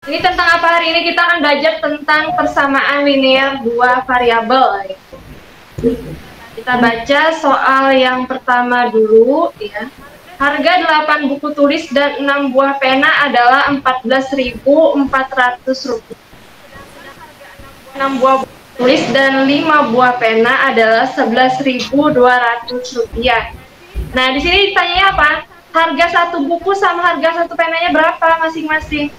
Ini tentang apa hari ini? Kita akan belajar tentang persamaan linear dua variabel. Kita baca soal yang pertama dulu ya. Harga 8 buku tulis dan 6 buah pena adalah Rp14.400. 6 buah buku tulis dan 5 buah pena adalah Rp11.200. Nah, di sini ditanya apa? Harga satu buku sama harga satu penanya berapa masing-masing?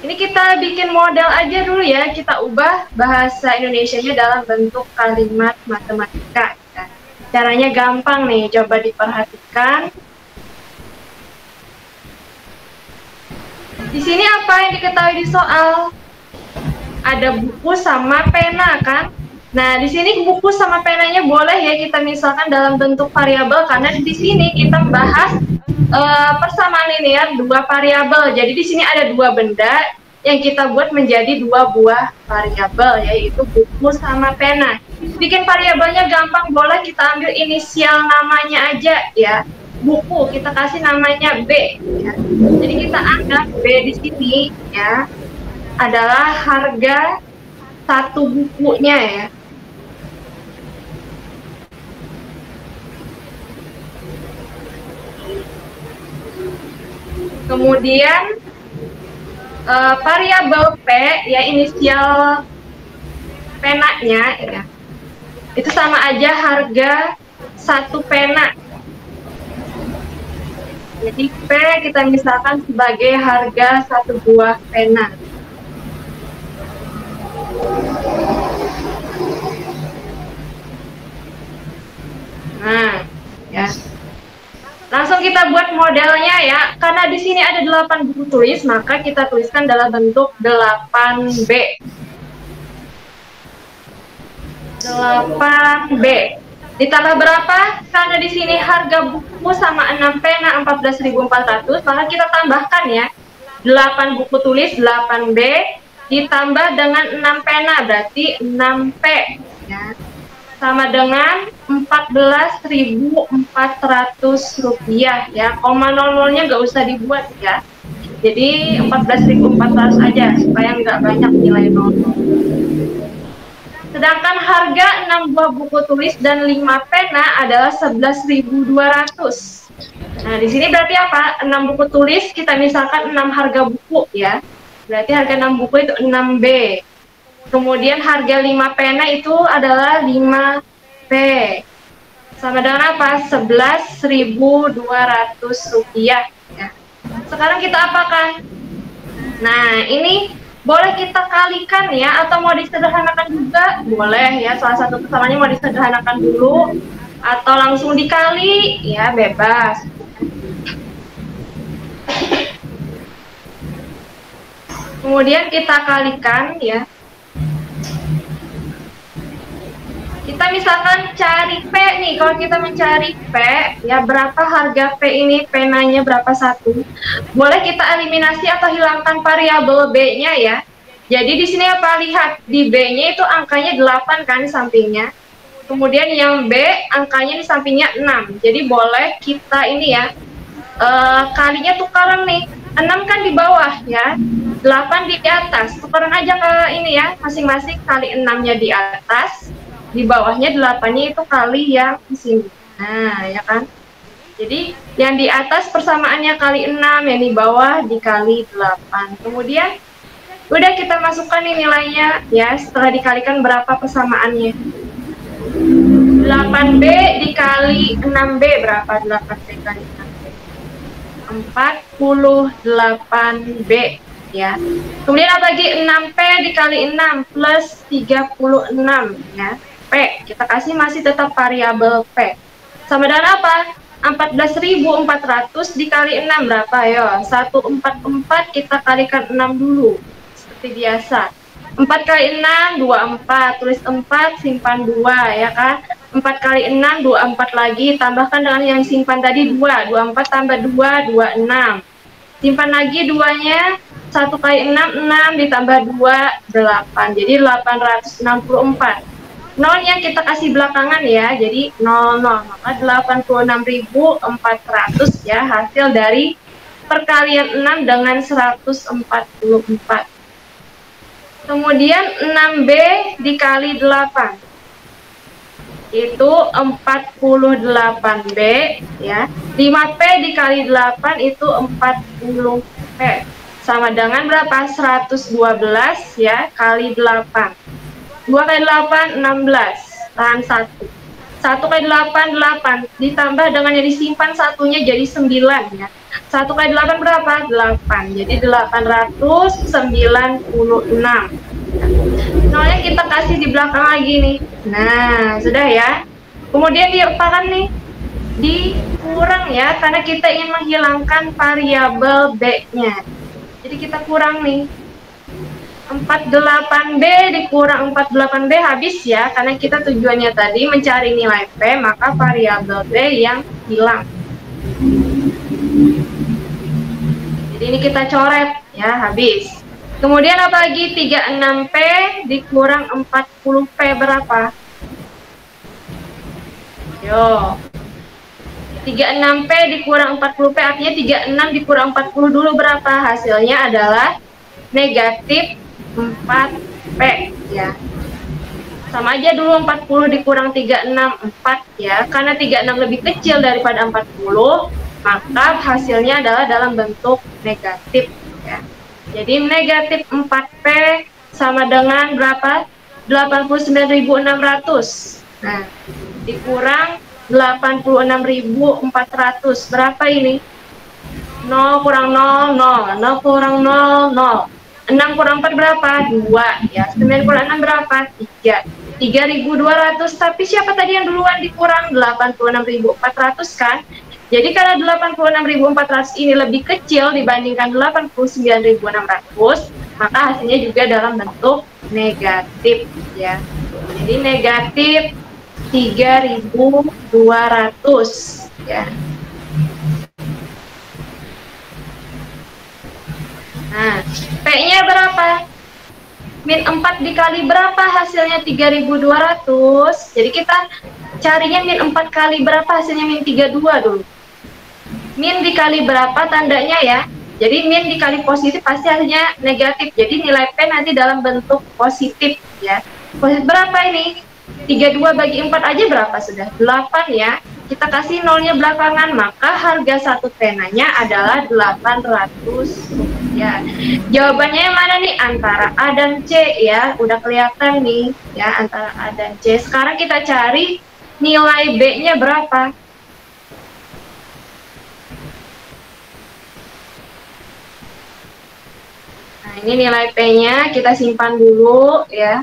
Ini kita bikin model aja dulu ya, kita ubah bahasa Indonesianya dalam bentuk kalimat matematika. Ya. Caranya gampang nih, coba diperhatikan. Di sini apa yang diketahui di soal? Ada buku sama pena kan? Nah, di sini buku sama penanya boleh ya kita misalkan dalam bentuk variabel, karena di sini kita bahas persamaan linear dua variabel. Jadi di sini ada dua benda yang kita buat menjadi dua buah variabel, yaitu buku sama pena. Bikin variabelnya gampang, boleh kita ambil inisial namanya aja ya. Buku kita kasih namanya B ya. Jadi kita anggap B di sini ya adalah harga satu bukunya ya. Kemudian variabel P ya, inisial penanya ya, itu sama aja harga satu pena. Jadi P kita misalkan sebagai harga satu buah pena. Nah, ya. Langsung kita buat modelnya ya. Karena di sini ada 8 buku tulis, maka kita tuliskan dalam bentuk 8B. 8B. Ditambah berapa? Karena di sini harga buku sama 6 pena 14.400, maka kita tambahkan ya. 8 buku tulis 8B ditambah dengan 6 pena berarti 6P ya. Sama dengan Rp14.400 ya. Koma nol-nolnya nggak usah dibuat ya. Jadi 14.400 aja supaya nggak banyak nilai nol. Sedangkan harga 6 buah buku tulis dan 5 pena adalah 11.200. Nah, di sini berarti apa? 6 buku tulis kita misalkan 6 harga buku ya. Berarti harga 6 buku itu 6B. Kemudian harga 5 pena itu adalah 5P. Sama dengan apa? Rp11.200 ya. Sekarang kita apakan? Nah, ini boleh kita kalikan ya, atau mau disederhanakan juga? Boleh ya, salah satu persamaannya mau disederhanakan dulu atau langsung dikali, ya bebas. Kemudian kita kalikan ya. Kita misalkan cari P nih, kalau kita mencari P, ya berapa harga P ini, penanya berapa satu. Boleh kita eliminasi atau hilangkan variabel B-nya ya. Jadi di sini apa, lihat di B-nya itu angkanya 8 kan sampingnya. Kemudian yang B angkanya di sampingnya 6. Jadi boleh kita ini ya, kalinya tukaran nih. 6 kan di bawah ya, 8 di atas. Tukaran aja ke ini ya, masing-masing kali 6-nya di atas. Di bawahnya 8-nya itu kali yang di sini. Nah, ya kan? Jadi, yang di atas persamaannya kali 6, yang di bawah dikali 8. Kemudian, udah kita masukkan nih nilainya, ya, setelah dikalikan berapa persamaannya. 8B dikali 6B, berapa 8B kali 6B? 48B, ya. Kemudian apa lagi? 6P dikali 6 plus 36, ya. P, kita kasih masih tetap variabel P. Sama dengan apa? 14.400 dikali 6 berapa? Ayo, 144 kita kalikan 6 dulu. Seperti biasa. 4 kali 6, 24. Tulis 4, simpan 2, ya kan? 4 kali 6, 24 lagi. Tambahkan dengan yang simpan tadi 2. 24 tambah 2, 26. Simpan lagi 2-nya. 1 kali 6, 6 ditambah 2, 8. Jadi 864. Nolnya kita kasih belakangan ya, jadi 00, maka 86.400 ya hasil dari perkalian 6 dengan 144. Kemudian 6B dikali 8. Itu 48B ya. 5P dikali 8 itu 40P. Sama dengan berapa? 112 ya kali 8. 2 kali 8 16. Tahan 1. 1 kali 8 8. Ditambah dengan yang disimpan satunya jadi 9 ya. 1 kali 8 berapa? 8. Jadi 896. Nolnya kita kasih di belakang lagi nih. Nah, sudah ya. Kemudian diapakan nih? Dikurang ya, karena kita ingin menghilangkan variabel B-nya. Jadi kita kurang nih. 48B dikurang 48B habis ya, karena kita tujuannya tadi mencari nilai P, maka variabel B yang hilang. Jadi ini kita coret ya, habis. Kemudian apa lagi? 36P dikurang 40P berapa? Yo. 36P dikurang 40P artinya 36 dikurang 40 dulu berapa? Hasilnya adalah negatif 4P ya. Sama aja dulu 40 dikurang 36 4 ya. Karena 36 lebih kecil daripada 40, maka hasilnya adalah dalam bentuk negatif ya. Jadi negatif 4P sama dengan berapa? 89.600. Nah, dikurang 86.400. Berapa ini? 0 kurang 0, 0. 0 kurang 0, 0. 6 kurang 4 berapa? 2. Ya, 9 kurang 6 berapa? 3. 3.200. Tapi siapa tadi yang duluan dikurang? 86.400 kan? Jadi karena 86.400 ini lebih kecil dibandingkan 89.600, maka hasilnya juga dalam bentuk negatif ya. Jadi negatif 3.200 ya. Nah, P-nya berapa? Min 4 dikali berapa hasilnya 3.200? Jadi kita carinya min 4 kali berapa hasilnya min 32 dulu. Min dikali berapa tandanya ya? Jadi min dikali positif pasti hasilnya negatif. Jadi nilai P nanti dalam bentuk positif ya. Positif berapa ini? 32 bagi 4 aja berapa sudah? 8 ya. Kita kasih nolnya belakangan, maka harga satu penanya adalah 800 ya. Jawabannya yang mana nih? Antara A dan C ya. Udah kelihatan nih ya, antara A dan C. Sekarang kita cari nilai B-nya berapa? Nah, ini nilai P-nya kita simpan dulu ya.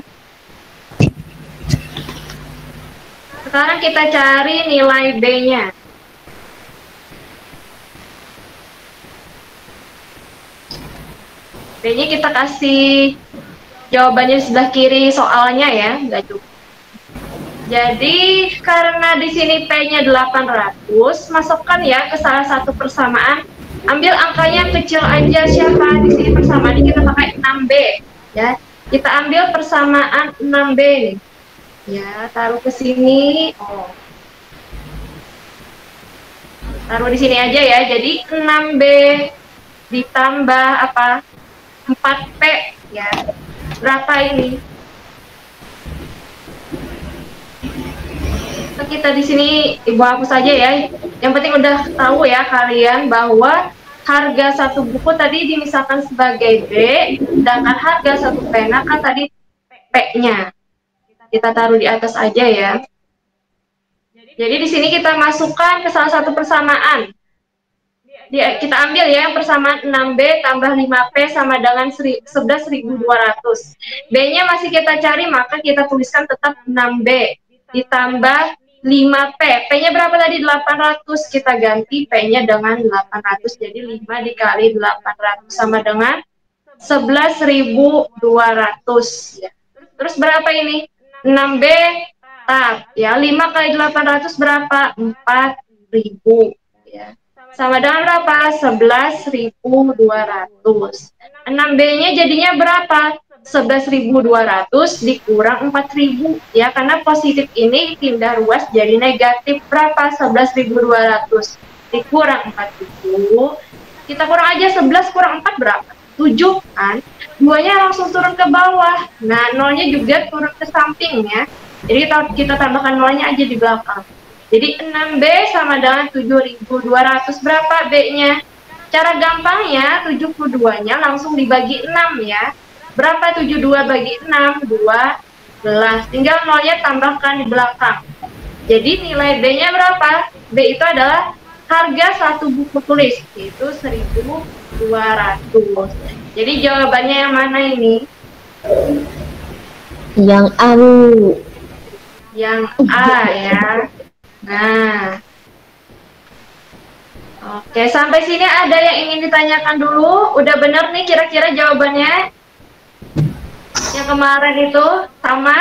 Sekarang kita cari nilai B-nya. B-nya kita kasih jawabannya di sebelah kiri soalnya ya, nggak cukup. Jadi karena di sini P-nya 800, masukkan ya ke salah satu persamaan. Ambil angkanya yang kecil aja, siapa? Di sini persamaannya kita pakai 6B ya. Kita ambil persamaan 6B nih. Ya, taruh ke sini. Oh. Taruh di sini aja ya. Jadi 6B ditambah apa? 4P ya. Berapa ini? Kita di sini Ibu hapus saja ya. Yang penting udah tahu ya kalian bahwa harga satu buku tadi dimisalkan sebagai B, sedangkan harga satu pena kan tadi P-nya. Kita taruh di atas aja ya. Jadi di sini kita masukkan ke salah satu persamaan. Kita ambil ya persamaan 6B tambah 5P sama dengan 11.200. B-nya masih kita cari, maka kita tuliskan tetap 6B ditambah 5P. P-nya berapa tadi? 800. Kita ganti P-nya dengan 800. Jadi 5 dikali 800 sama dengan 11.200 ya. Terus berapa ini? 6B tab ya. 5 kali 800 berapa? 4.000 ya. Sama dengan berapa? 11.200. 6B-nya jadinya berapa? 11.200 dikurang 4.000 ya, karena positif ini pindah ruas jadi negatif berapa? 11.200 dikurang 4.000, Kita kurang aja 11 kurang 4 berapa? 7 kan? 2-nya langsung turun ke bawah. Nah, nolnya juga turun ke samping ya. Jadi kita tambahkan nolnya aja di belakang. Jadi 6B sama dengan 7.200. Berapa B-nya? Cara gampangnya 72-nya langsung dibagi 6 ya. Berapa 72 bagi 6? 12. Tinggal nolnya tambahkan di belakang. Jadi nilai B-nya berapa? B itu adalah harga satu buku tulis, yaitu 1.200. Jadi jawabannya yang mana ini? Yang A, Bu. Yang A ya. Nah, oke, sampai sini ada yang ingin ditanyakan dulu? Udah bener nih kira-kira jawabannya? Yang kemarin itu sama?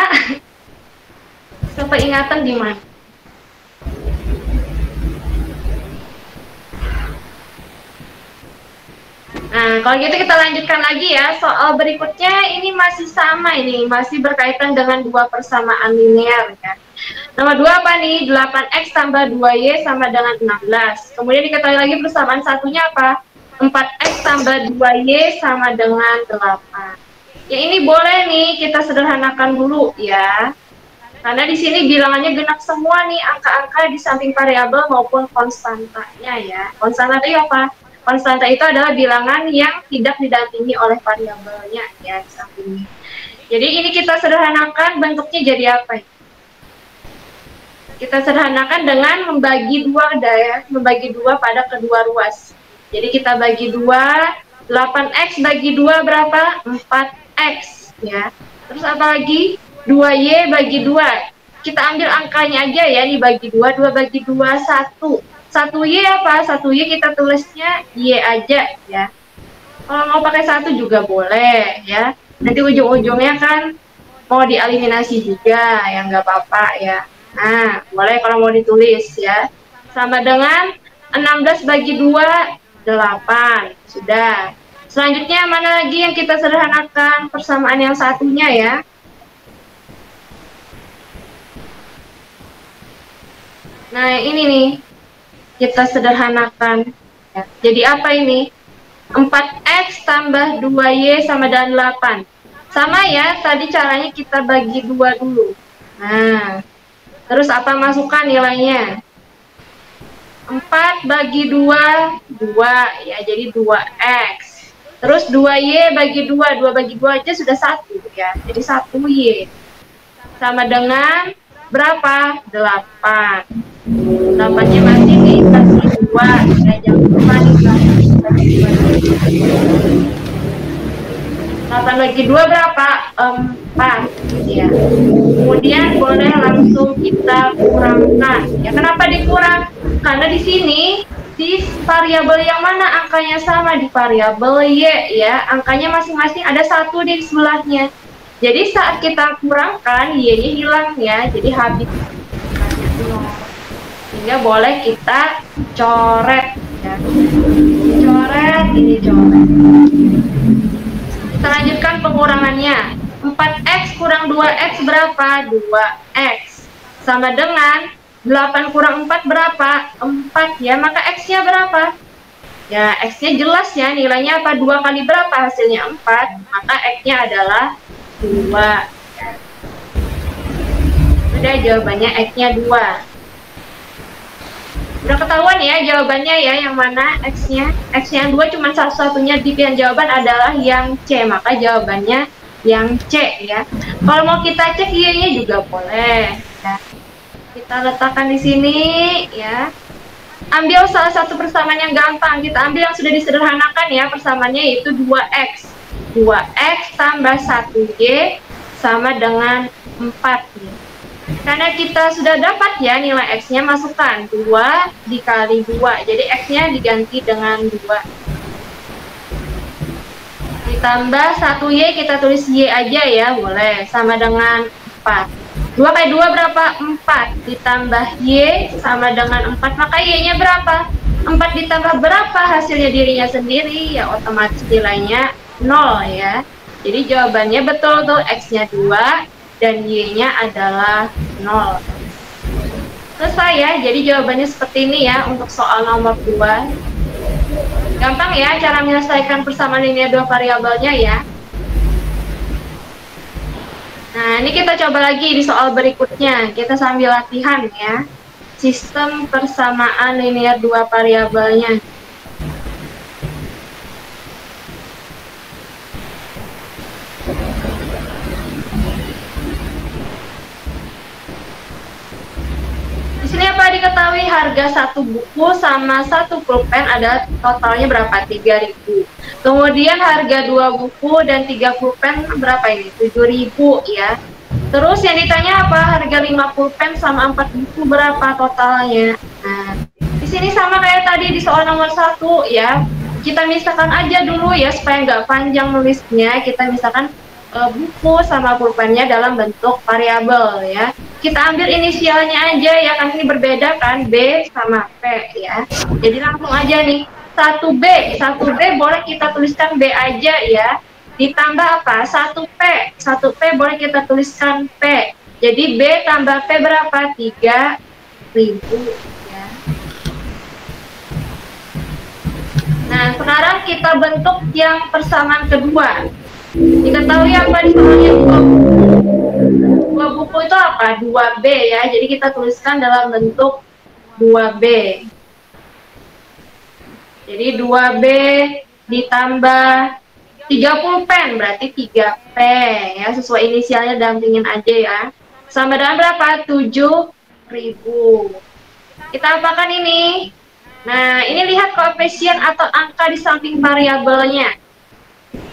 Sampai ingatan gimana? Nah, kalau gitu kita lanjutkan lagi ya. Soal berikutnya ini masih sama ini, masih berkaitan dengan dua persamaan linear ya. Nomor 2 apa nih? 8x tambah 2y sama dengan 16. Kemudian diketahui lagi persamaan satunya apa? 4x tambah 2y sama dengan 8. Ya ini boleh nih kita sederhanakan dulu ya. Karena di sini bilangannya genap semua nih, angka-angka di samping variabel maupun konstantanya ya. Konstanta itu apa? Konstanta itu adalah bilangan yang tidak didampingi oleh variabelnya ya di sampingnya. Jadi ini kita sederhanakan, bentuknya jadi apa ya? Kita sederhanakan dengan membagi dua ya, membagi dua pada kedua ruas. Jadi kita bagi dua, 8x bagi 2 berapa? 4x ya. Terus apa lagi? 2y bagi 2. Kita ambil angkanya aja ya, dibagi 2, 2 bagi 2, 1. 1y apa? 1y kita tulisnya y aja ya. Kalau mau pakai 1 juga boleh ya. Nanti ujung-ujungnya kan mau dieliminasi juga, ya nggak apa-apa ya. Nah, boleh kalau mau ditulis ya. Sama dengan 16 bagi 2, 8. Sudah. Selanjutnya mana lagi yang kita sederhanakan? Persamaan yang satunya ya. Nah, ini nih. Kita sederhanakan. Ya. Jadi apa ini? 4x tambah 2y sama dengan 8. Sama ya, tadi caranya kita bagi 2 dulu. Nah, terus apa masukkan nilainya? 4 bagi 2, 2 ya, jadi 2x. Terus 2y bagi 2, 2 bagi 2 aja sudah 1 ya, jadi 1y. Sama dengan berapa? 8. 8-nya masih dikasih 2, ya jangan lupa dikasih 8 bagi 2 berapa? 4 ya. Kemudian boleh langsung kita kurangkan. Ya, kenapa dikurang? Karena di sini di variabel yang mana angkanya sama, di variabel y ya, angkanya masing-masing ada 1 di sebelahnya. Jadi saat kita kurangkan y-nya hilang ya, jadi habis. Sehingga boleh kita coret ya. Coret, ini coret. Kita lanjutkan pengurangannya. 4x kurang 2x berapa? 2x. Sama dengan 8 kurang 4 berapa? 4 ya, maka x-nya berapa? Ya, x-nya jelas ya, nilainya apa? 2 kali berapa? Hasilnya 4, maka x-nya adalah 2. Udah, jawabannya x-nya 2. Udah ketahuan ya jawabannya ya, yang mana x-nya? X yang 2 cuma satu-satunya di pilihan jawaban adalah yang C, maka jawabannya yang C ya. Kalau mau kita cek y-nya juga boleh ya. Kita letakkan di sini ya. Ambil salah satu persamaan yang gampang, kita ambil yang sudah disederhanakan ya, persamaannya yaitu 2x. 2x tambah 1y sama dengan 4 ya. Karena kita sudah dapat ya nilai x-nya, masukkan 2 dikali 2. Jadi x-nya diganti dengan 2. Ditambah 1y, kita tulis y aja ya, boleh. Sama dengan 4. 2 kali 2 berapa? 4. Ditambah y sama dengan 4, maka y-nya berapa? 4 ditambah berapa? Hasilnya dirinya sendiri, ya otomatis nilainya 0 ya. Jadi jawabannya betul tuh, x-nya 2. Dan y-nya adalah 0. Selesai ya, jadi jawabannya seperti ini ya untuk soal nomor 2. Gampang ya cara menyelesaikan persamaan linear dua variabelnya ya. Nah, ini kita coba lagi di soal berikutnya. Kita sambil latihan ya. Sistem persamaan linear dua variabelnya. Di sini apa diketahui harga satu buku sama satu pulpen adalah totalnya berapa? 3.000. Kemudian harga 2 buku dan 3 pulpen berapa ini? 7.000 ya. Terus yang ditanya apa? Harga 5 pulpen sama 4 buku berapa totalnya? Nah, di sini sama kayak tadi di soal nomor 1 ya. Kita misalkan aja dulu ya supaya nggak panjang nulisnya. Kita misalkan buku sama pulpennya dalam bentuk variabel ya. Kita ambil inisialnya aja ya, kan ini berbeda kan, B sama P ya. Jadi langsung aja nih, 1B boleh kita tuliskan B aja ya. Ditambah apa? 1P boleh kita tuliskan P. Jadi B tambah P berapa? 3.000 ya. Nah, sekarang kita bentuk yang persamaan kedua. Diketahui apa di soalnya 2 buku itu apa? 2B ya. Jadi kita tuliskan dalam bentuk 2B. Jadi 2B ditambah 3 pulpen berarti 3P ya, sesuai inisialnya dampingin aja ya. Sama dengan berapa? 7.000. Kita apakan ini? Nah, ini lihat koefisien atau angka di samping variabelnya.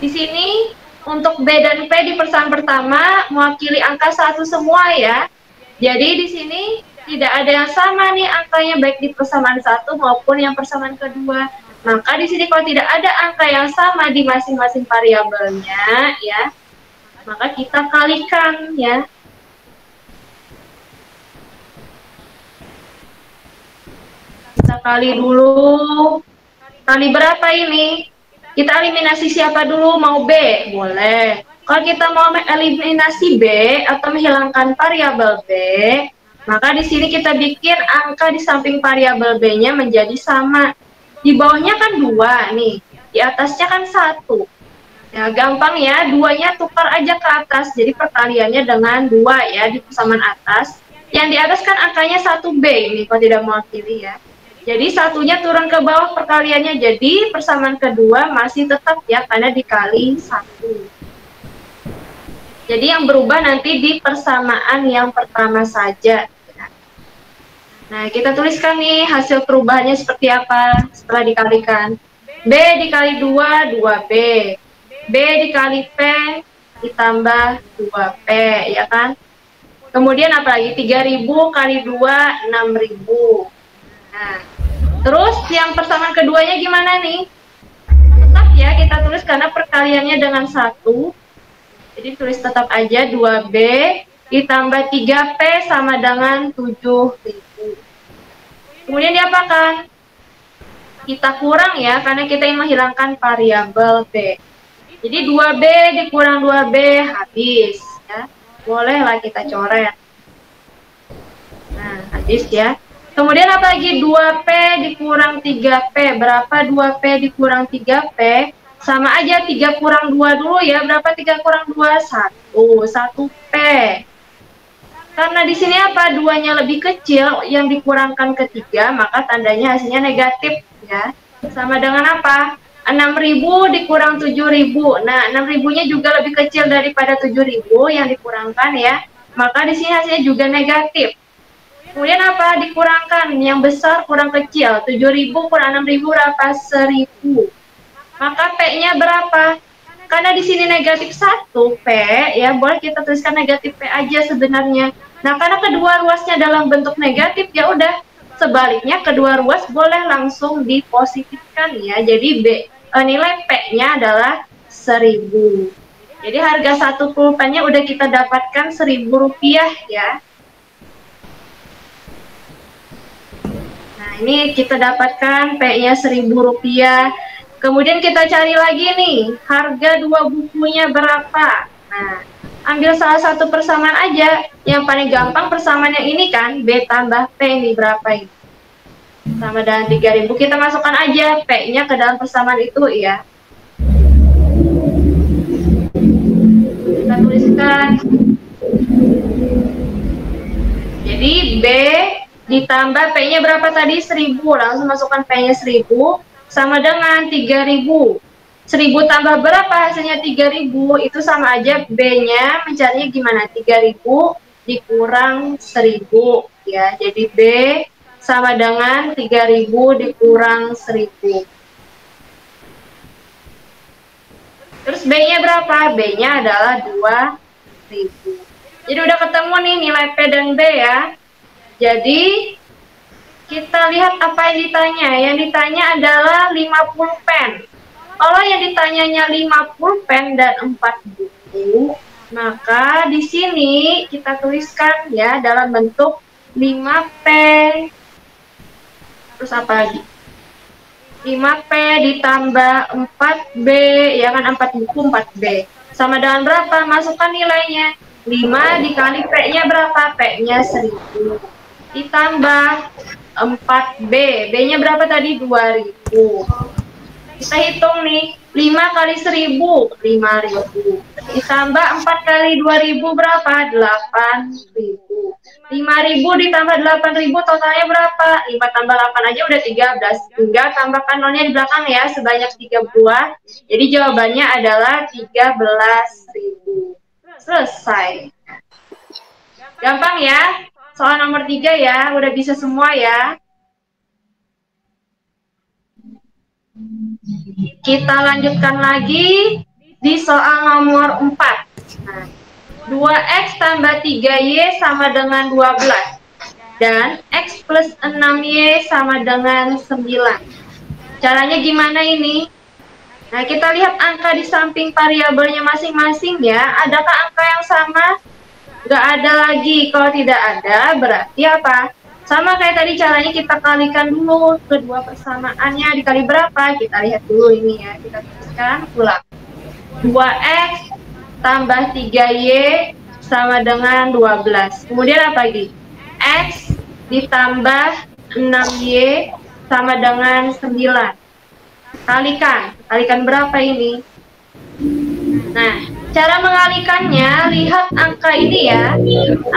Di sini untuk B dan P di persamaan pertama mewakili angka 1 semua ya. Jadi di sini tidak ada yang sama nih angkanya baik di persamaan 1 maupun yang persamaan kedua. Maka di sini kalau tidak ada angka yang sama di masing-masing variabelnya ya, maka kita kalikan ya. Kita kali dulu. Kali berapa ini? Kita eliminasi siapa dulu? Mau B? Boleh. Kalau kita mau eliminasi B atau menghilangkan variabel B, maka di sini kita bikin angka di samping variabel B-nya menjadi sama. Di bawahnya kan 2 nih, di atasnya kan 1. Ya, gampang ya, 2-nya tukar aja ke atas, jadi perkaliannya dengan 2 ya di persamaan atas. Yang di atas kan angkanya 1B ini, kalau tidak mewakili ya. Jadi 1-nya turun ke bawah perkaliannya, jadi persamaan kedua masih tetap ya, karena dikali 1. Jadi yang berubah nanti di persamaan yang pertama saja. Nah, kita tuliskan nih hasil perubahannya seperti apa setelah dikalikan. B dikali 2, 2B. B dikali P ditambah 2P, ya kan? Kemudian apa lagi? 3.000 kali 2, 6.000. Nah, terus yang persamaan keduanya gimana nih? Tetap ya kita tulis karena perkaliannya dengan 1. Jadi tulis tetap aja 2B ditambah 3P sama dengan 7.000. Kemudian diapakan? Kita kurang ya, karena kita ingin menghilangkan variabel B. Jadi 2B dikurang 2B habis ya. Bolehlah kita coret. Nah, habis ya. Kemudian apa lagi? 2P dikurang 3P. Berapa 2P dikurang 3P? Sama aja 3 kurang 2 dulu ya. Berapa 3 kurang 2? 1. 1P. Karena di sini apa? 2-nya lebih kecil, yang dikurangkan ke 3, maka tandanya hasilnya negatif ya. Sama dengan apa? 6.000 dikurang 7.000. Nah, 6.000-nya juga lebih kecil daripada 7.000 yang dikurangkan ya. Maka di sini hasilnya juga negatif. Kemudian apa? Dikurangkan yang besar kurang kecil. 7.000 kurang 6.000 berapa? 1.000. Maka P-nya berapa? Karena di sini negatif 1 P ya, boleh kita tuliskan negatif P aja sebenarnya. Nah, karena kedua ruasnya dalam bentuk negatif, ya udah sebaliknya kedua ruas boleh langsung dipositifkan ya. Jadi nilai P-nya adalah 1.000. Jadi harga satu pulpennya udah kita dapatkan Rp1.000 ya. Nah, ini kita dapatkan P-nya Rp1.000. Kemudian kita cari lagi nih, harga 2 bukunya berapa. Nah, ambil salah satu persamaan aja. Yang paling gampang persamaan yang ini kan, B tambah P ini berapa ini? sama dengan 3000. Kita masukkan aja P-nya ke dalam persamaan itu ya. Kita tuliskan. Jadi B ditambah P-nya berapa tadi? 1000. Langsung masukkan P-nya 1000 sama dengan 3000. 1000 tambah berapa hasilnya 3000? Itu sama aja B-nya mencarinya gimana? 3000 dikurang 1000 ya. Jadi B sama dengan 3000 dikurang 1000. Terus B-nya berapa? B-nya adalah 2000. Jadi udah ketemu nih nilai P dan B ya. Jadi kita lihat apa yang ditanya. Yang ditanya adalah 50 pen. Kalau yang ditanyanya 50 pen dan 4 buku, maka di sini kita tuliskan ya dalam bentuk 5P. Terus apa lagi? 5P ditambah 4B, ya kan 4 buku 4B. Sama dengan berapa? Masukkan nilainya. 5 dikali P-nya berapa? P-nya 1000. Ditambah 4B. B-nya berapa tadi? 2000. Kita hitung nih, 5 kali 1000, 5000. Ditambah 4 kali 2000 berapa? 8000. 5000 ditambah 8000 totalnya berapa? 5 tambah 8 aja udah 13. Tinggal tambahkan nolnya di belakang ya, sebanyak 3 buah. Jadi jawabannya adalah 13.000. Selesai. Gampang ya? Soal nomor 3 ya, udah bisa semua ya. Kita lanjutkan lagi di soal nomor 4. Nah, 2x tambah 3y sama dengan 12. Dan x plus 6y sama dengan 9. Caranya gimana ini? Nah, kita lihat angka di samping variabelnya masing-masing ya. Adakah angka yang sama? Nggak ada lagi. Kalau tidak ada, berarti apa? Sama kayak tadi caranya kita kalikan dulu kedua persamaannya dikali berapa? Kita lihat dulu ini ya. Kita tuliskan ulang. 2x tambah 3y sama dengan 12. Kemudian apa lagi? X ditambah 6y sama dengan 9. Kalikan berapa ini? Nah, cara mengalikannya, lihat angka ini ya.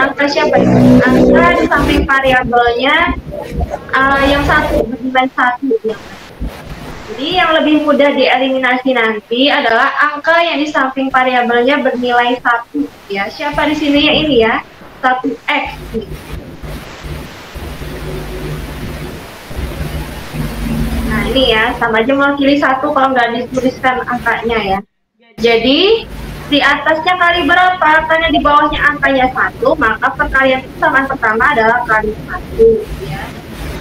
Angka siapa ini? Angka di samping variabelnya yang satu, bernilai 1. Jadi yang lebih mudah dieliminasi nanti adalah angka yang di samping variabelnya bernilai 1 ya. Siapa di sini ya ini ya? 1x nih. Nah ini ya, sama aja mewakili 1 kalau nggak dituliskan angkanya ya. Jadi di atasnya kali berapa? Karena di bawahnya angkanya 1, maka perkalian persamaan pertama adalah kali 1 ya.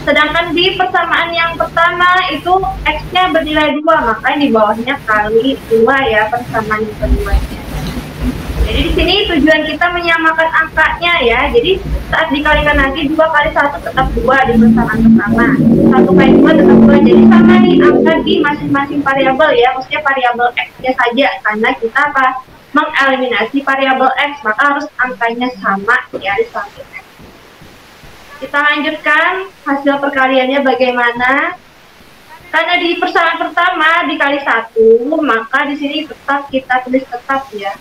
Sedangkan di persamaan yang pertama itu x-nya bernilai 2, maka di bawahnya kali 2 ya persamaan yang keduanya. Jadi di sini tujuan kita menyamakan angkanya ya. Jadi saat dikalikan nanti 2 kali 1 tetap 2 di persamaan pertama. 1 kali 2 tetap 2. Jadi sama nih angka di masing-masing variabel ya. Maksudnya variabel x-nya saja. Karena kita apa? Mengeliminasi variabel x, maka harus angkanya sama ya di samping x. Kita lanjutkan hasil perkaliannya bagaimana. Karena di persamaan pertama dikali 1, maka di sini tetap kita tulis tetap ya.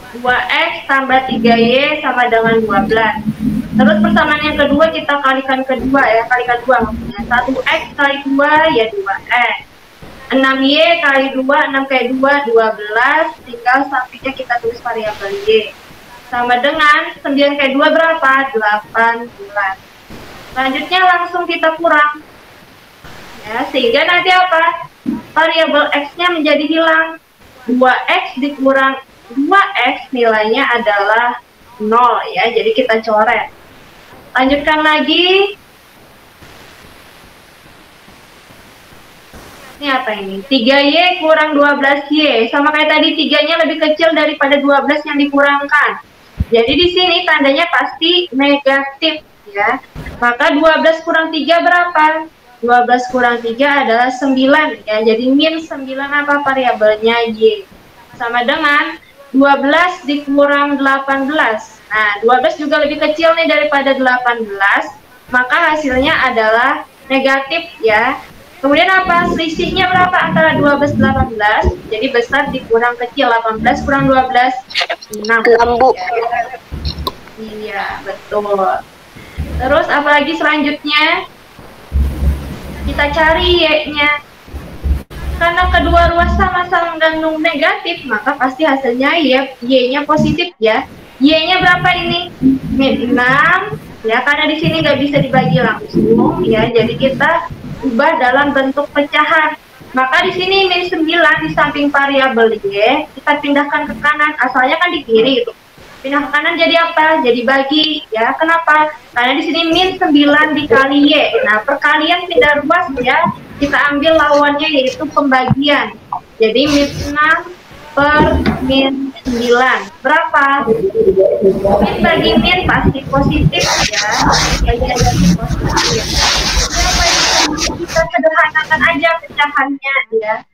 2x tambah 3y sama dengan 12. Terus persamaan yang kedua kita kalikan kedua ya, kalikan 2 maksudnya. 1x kali 2 ya 2x. 6y kali 2, 6 kali 2, 12. Tinggal sampingnya kita tulis variabel y. Sama dengan 9 kali 2 berapa? 18. Selanjutnya langsung kita kurang. Ya, sehingga nanti apa? Variabel x-nya menjadi hilang. 2x dikurang 2x nilainya adalah 0 ya, jadi kita coret. Lanjutkan lagi. Ini apa ini? 3y kurang 12y. Sama kayak tadi, 3-nya lebih kecil daripada 12 yang dikurangkan. Jadi di sini tandanya pasti negatif ya. Maka 12 kurang 3 berapa? 12 kurang 3 adalah 9 ya. Jadi min 9 apa variabelnya y. Sama dengan 12 dikurang 18. Nah, 12 juga lebih kecil nih daripada 18. maka hasilnya adalah negatif ya. Kemudian apa? Selisihnya berapa antara 12 18? Jadi besar dikurang kecil, 18 kurang 12 6. 6, Bu. Iya, betul. Terus apalagi selanjutnya? Kita cari Y-nya. Karena kedua ruas sama-sama mengandung negatif, maka pasti hasilnya Y-nya positif ya. Y-nya berapa ini? Min 6 ya, karena di sini nggak bisa dibagi langsung ya, jadi kita ubah dalam bentuk pecahan. Maka di sini min 9 di samping variabel Y kita pindahkan ke kanan, asalnya kan di kiri itu. Pindah ke kanan jadi apa? Jadi bagi ya. Kenapa? Karena di sini min 9 dikali Y. Nah, perkalian pindah ruas ya, kita ambil lawannya yaitu pembagian. Jadi min 6 per min 9 berapa? Min bagi min pasti positif ya. Jadi positif. Kita sederhanakan aja pecahannya ya.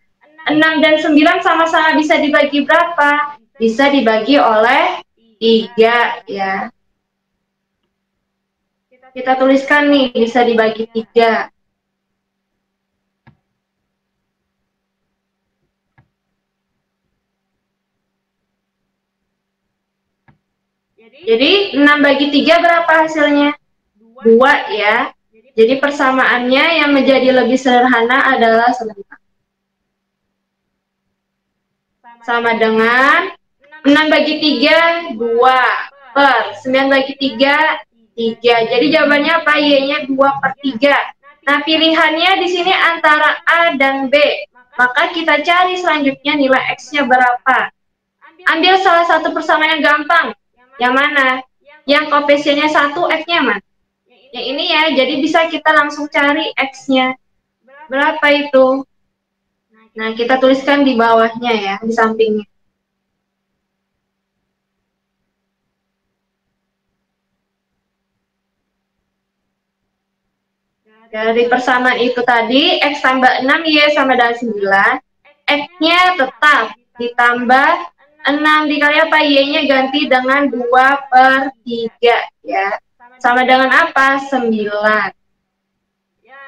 6 dan 9 sama-sama bisa dibagi berapa? Bisa dibagi oleh 3 ya. Kita tuliskan nih, bisa dibagi 3. Jadi 6 bagi 3 berapa hasilnya? 2 ya. Jadi persamaannya yang menjadi lebih sederhana adalah sama dengan 6 bagi 3, 2 per 9 bagi 3, 3. Jadi jawabannya apa? Y-nya 2 per 3. Nah, pilihannya di sini antara A dan B. Maka kita cari selanjutnya nilai X-nya berapa. Ambil salah satu persamaan yang gampang. Yang mana? Yang koefisiennya 1, X-nya mana? Yang ini ya, jadi bisa kita langsung cari X-nya. Berapa itu? Nah, kita tuliskan di bawahnya ya, di sampingnya. Dari persamaan itu tadi, X tambah 6, Y sama dengan 9. X-nya tetap ditambah 6 dikali apa? Y-nya ganti dengan 2 per 3 ya. Sama dengan apa? 9.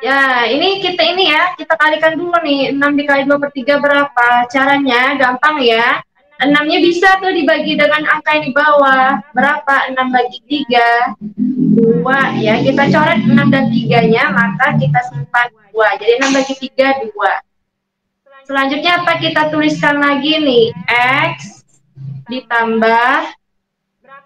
Ya, ini kita kalikan dulu nih. 6 dikali 2 per 3 berapa? Caranya gampang ya. 6-nya bisa tuh dibagi dengan angka yang di bawah. Berapa? 6 bagi 3. 2 ya. Kita coret 6 dan 3-nya, maka kita simpan 2. Jadi 6 bagi 3, 2. Selanjutnya apa? Kita tuliskan lagi nih. X ditambah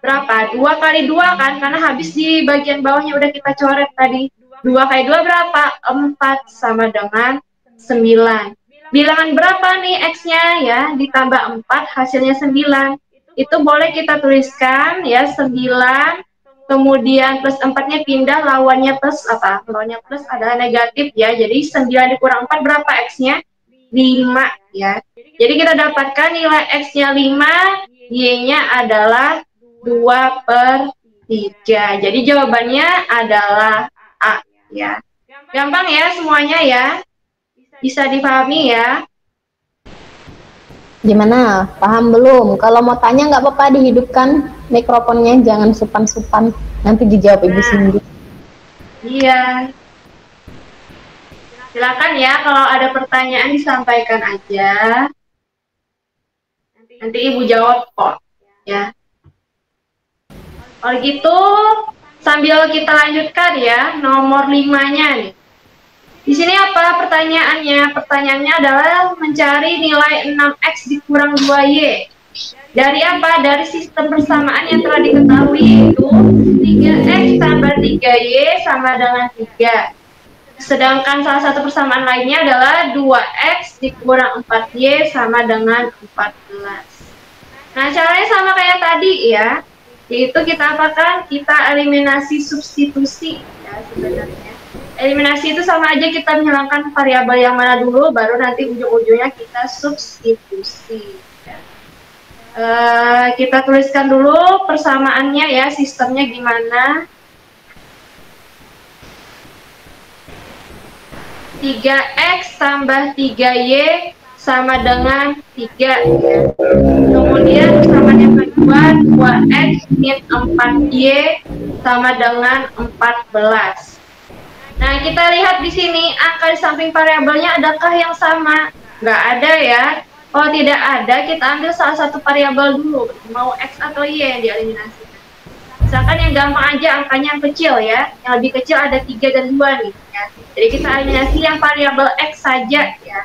berapa? 2 kali 2 kan? Karena habis di bagian bawahnya udah kita coret tadi. 2 kali 2 berapa? 4 sama dengan 9. Bilangan berapa nih X-nya ya? Ditambah 4 hasilnya 9. Itu boleh kita tuliskan ya 9. Kemudian plus 4-nya pindah, lawannya plus apa? Lawannya plus adalah negatif ya. Jadi 9 dikurang 4 berapa X-nya? 5 ya. Jadi kita dapatkan nilai X-nya 5, Y-nya adalah 2 per 3. Jadi jawabannya adalah A ya. Gampang ya semuanya ya. Bisa dipahami ya. Gimana? Paham belum? Kalau mau tanya nggak apa-apa, dihidupkan mikrofonnya, jangan supan-supan. Nanti dijawab Ibu Cindy. Iya. Silakan ya, kalau ada pertanyaan disampaikan aja. Nanti Ibu jawab kok ya. Kalau gitu, sambil kita lanjutkan ya, nomor 5-nya nih. Di sini apa pertanyaannya? Pertanyaannya adalah mencari nilai 6X dikurang 2Y. Dari apa? Dari sistem persamaan yang telah diketahui, yaitu 3X tambah 3Y sama dengan 3. Sedangkan salah satu persamaan lainnya adalah 2X dikurang 4Y sama dengan 14. Nah, caranya sama kayak tadi ya. Yaitu kita apakan? Kita eliminasi substitusi ya sebenarnya. Eliminasi itu sama aja kita menghilangkan variabel yang mana dulu, baru nanti ujung-ujungnya kita substitusi. Ya. Kita tuliskan dulu persamaannya ya, sistemnya gimana. 3X tambah 3Y sama dengan 3 ya. Kemudian persamaan yang kedua 2x min 4y sama dengan 14. Nah, kita lihat di sini angka di samping variabelnya adakah yang sama? Nggak ada ya. Kalau tidak ada, kita ambil salah satu variabel dulu, mau x atau y yang dieliminasi. Misalkan yang gampang aja angkanya yang kecil ya, yang lebih kecil ada 3 dan 2 nih ya. Jadi kita eliminasi yang variabel x saja ya.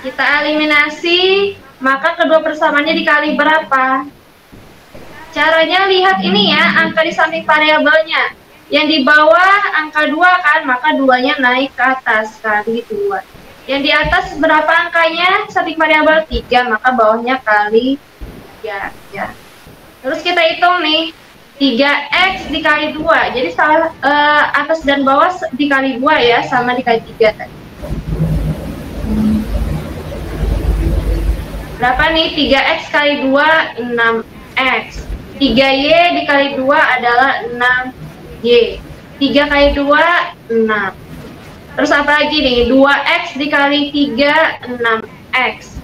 Kita eliminasi, maka kedua persamaannya dikali berapa? Caranya lihat ini ya, angka di samping variabelnya. Yang di bawah angka 2 kan, maka 2-nya naik ke atas kali 2. Yang di atas berapa angkanya? Samping variabel 3, maka bawahnya kali 3 ya. Terus kita hitung nih, 3x dikali 2. Jadi atas dan bawah dikali 2 ya, sama dikali 3 tadi. Berapa nih? 3x kali 2, 6x. 3y dikali 2 adalah 6y. 3 kali 2, 6. Terus apa lagi nih? 2x dikali 3, 6x.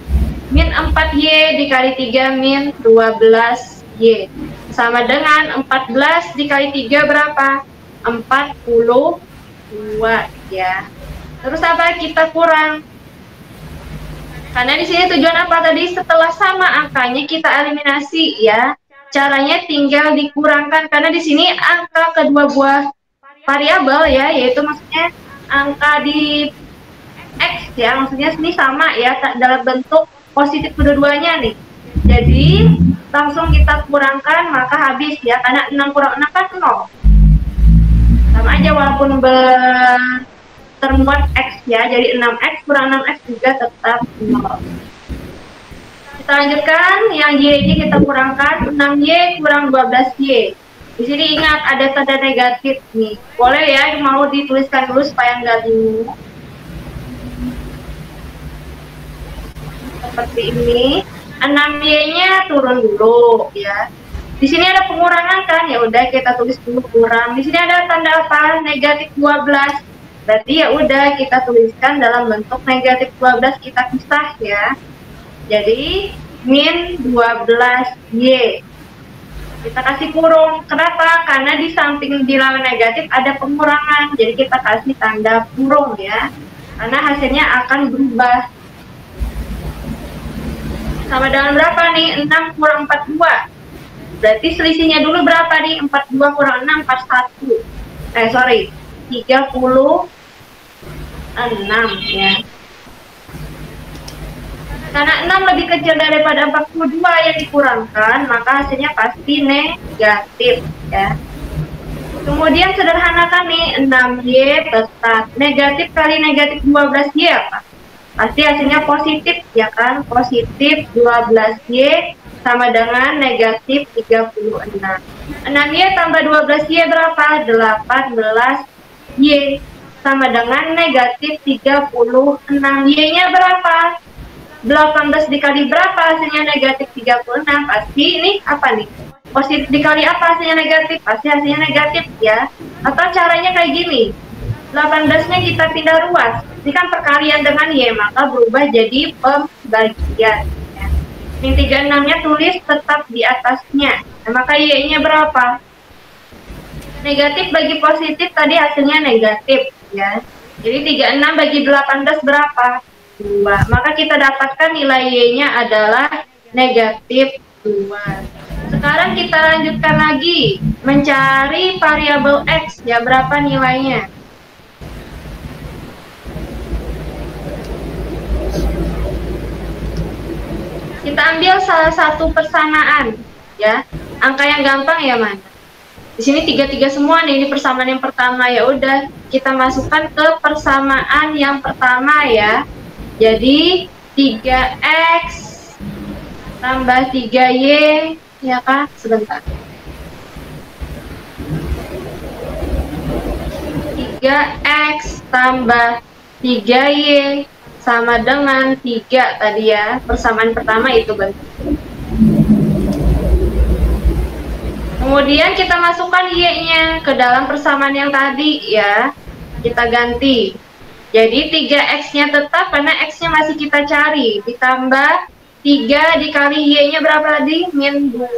Min 4y dikali 3, min 12y. Sama dengan 14 dikali 3 berapa? 42 ya. Terus apa? Kita kurang. Karena di sini tujuan apa tadi? Setelah sama angkanya kita eliminasi ya. Caranya tinggal dikurangkan karena di sini angka kedua buah variabel ya, yaitu maksudnya angka di x ya, maksudnya ini sama ya dalam bentuk positif kedua-duanya nih. Jadi langsung kita kurangkan maka habis ya, karena 6 kurang 6 kan 0. Sama aja walaupun termuat x ya, jadi 6x kurang 6x juga tetap 0. Kita lanjutkan, yang y kita kurangkan, 6y kurang 12y. Di sini ingat ada tanda negatif nih. Boleh ya, mau dituliskan dulu supaya nggak bingung. Seperti ini. 6y-nya turun dulu ya. Di sini ada pengurangan kan? Ya udah kita tulis dulu kurang. Di sini ada tanda apa? Negatif 12. Berarti ya udah kita tuliskan dalam bentuk negatif 12, kita pisah ya. Jadi min 12y. Kita kasih kurung. Kenapa? Karena di samping bilangan negatif ada pengurangan. Jadi kita kasih tanda kurung ya. Karena hasilnya akan berubah. Sama dengan berapa nih? 6 kurang 42. Berarti selisihnya dulu berapa nih? 42 kurang 6, 41. Sorry. 36 ya. Karena 6 lebih kecil daripada 42 yang dikurangkan, maka hasilnya pasti negatif ya. Kemudian sederhanakan nih, 6y tetap. Negatif kali negatif 12y apa? Pasti hasilnya positif ya kan? Positif 12y sama dengan negatif 36. 6y tambah 12y berapa? 18y sama dengan negatif 36. Y-nya berapa? 18 dikali berapa hasilnya negatif 36? Pasti ini apa nih? Positif dikali apa hasilnya negatif? Pasti hasilnya negatif ya. Atau caranya kayak gini, 18-nya kita pindah ruas. Ini kan perkalian dengan Y, maka berubah jadi pembagian ya. Min 36-nya tulis tetap di atasnya. Nah, maka Y-nya berapa? Negatif bagi positif tadi hasilnya negatif ya. Jadi 36 bagi 18 berapa? 2. Maka kita dapatkan nilai Y-nya adalah negatif 2. Sekarang kita lanjutkan lagi mencari variabel X ya, berapa nilainya? Kita ambil salah satu persamaan ya. Angka yang gampang ya mana? Di sini 3 semua nih, ini persamaan yang pertama. Ya udah, kita masukkan ke persamaan yang pertama ya. Jadi 3x tambah 3y ya kak, sebentar. 3x tambah 3y sama dengan 3 tadi ya. Persamaan pertama itu bentuk. Kemudian kita masukkan y-nya ke dalam persamaan yang tadi ya. Kita ganti. Jadi 3x-nya tetap karena x-nya masih kita cari. Ditambah 3 dikali y-nya berapa tadi? Min 2.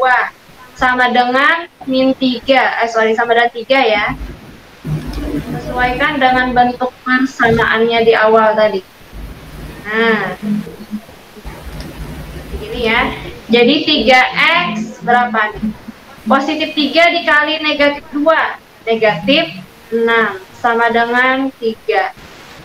Sama dengan min 3. Sama dengan 3 ya. Sesuaikan dengan bentuk persamaannya di awal tadi. Nah, begini ya. Jadi 3x berapa nih? Positif 3 dikali negatif 2. Negatif 6. Sama dengan 3.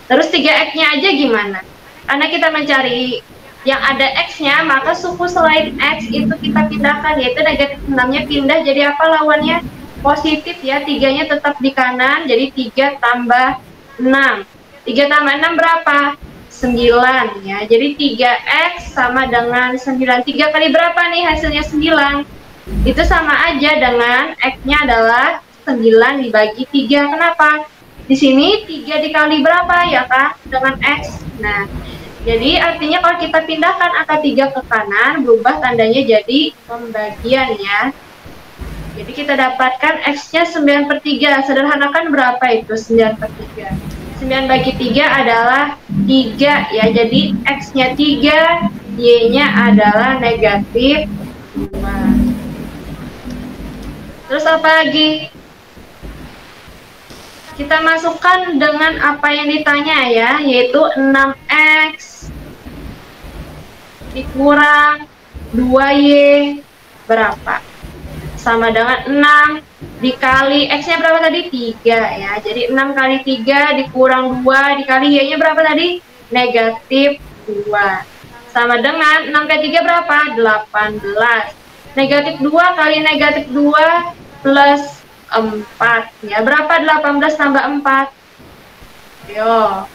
Terus 3x-nya aja gimana? Karena kita mencari yang ada x-nya, maka suku selain x itu kita pindahkan, yaitu negatif 6-nya pindah jadi apa lawannya? Positif ya, 3-nya tetap di kanan, jadi 3 tambah 6. 3 tambah 6 berapa? 9 ya, jadi 3x sama dengan 9. 3 kali berapa nih hasilnya 9? Itu sama aja dengan x-nya adalah 9 dibagi 3. Kenapa? Di sini 3 dikali berapa ya kan? Dengan X. Nah, jadi artinya kalau kita pindahkan angka 3 ke kanan, berubah tandanya jadi pembagian ya. Jadi kita dapatkan X-nya 9 per 3. Sederhanakan berapa itu 9 per 3? 9 bagi 3 adalah 3 ya. Jadi X-nya 3, Y-nya adalah negatif 2. Terus apa lagi? Kita masukkan dengan apa yang ditanya ya, yaitu 6x dikurang 2y berapa? Sama dengan 6 dikali x-nya berapa tadi? 3 ya. Jadi 6 kali 3 dikurang 2 dikali y-nya berapa tadi? Negatif 2. Sama dengan 6 kali 3 berapa? 18. Negatif 2 kali negatif 2 plus 4 ya. Berapa 18 tambah 4? Yo.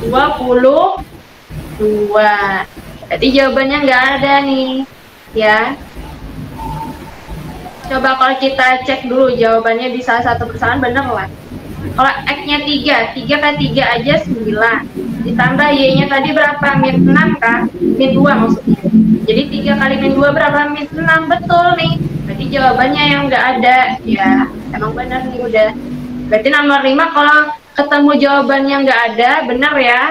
22. Jadi jawabannya nggak ada nih ya. Coba kalau kita cek dulu jawabannya di salah satu persamaan bener lah. Kalau x-nya 3, 3 kali 3 aja 9. Ditambah y-nya tadi berapa? Min 6 kan? Min 2 maksudnya. Jadi 3 kali min 2 berapa? Min 6, betul nih. Berarti jawabannya yang nggak ada. Ya, emang benar nih udah. Berarti nomor 5 kalau ketemu jawaban yang nggak ada, benar ya.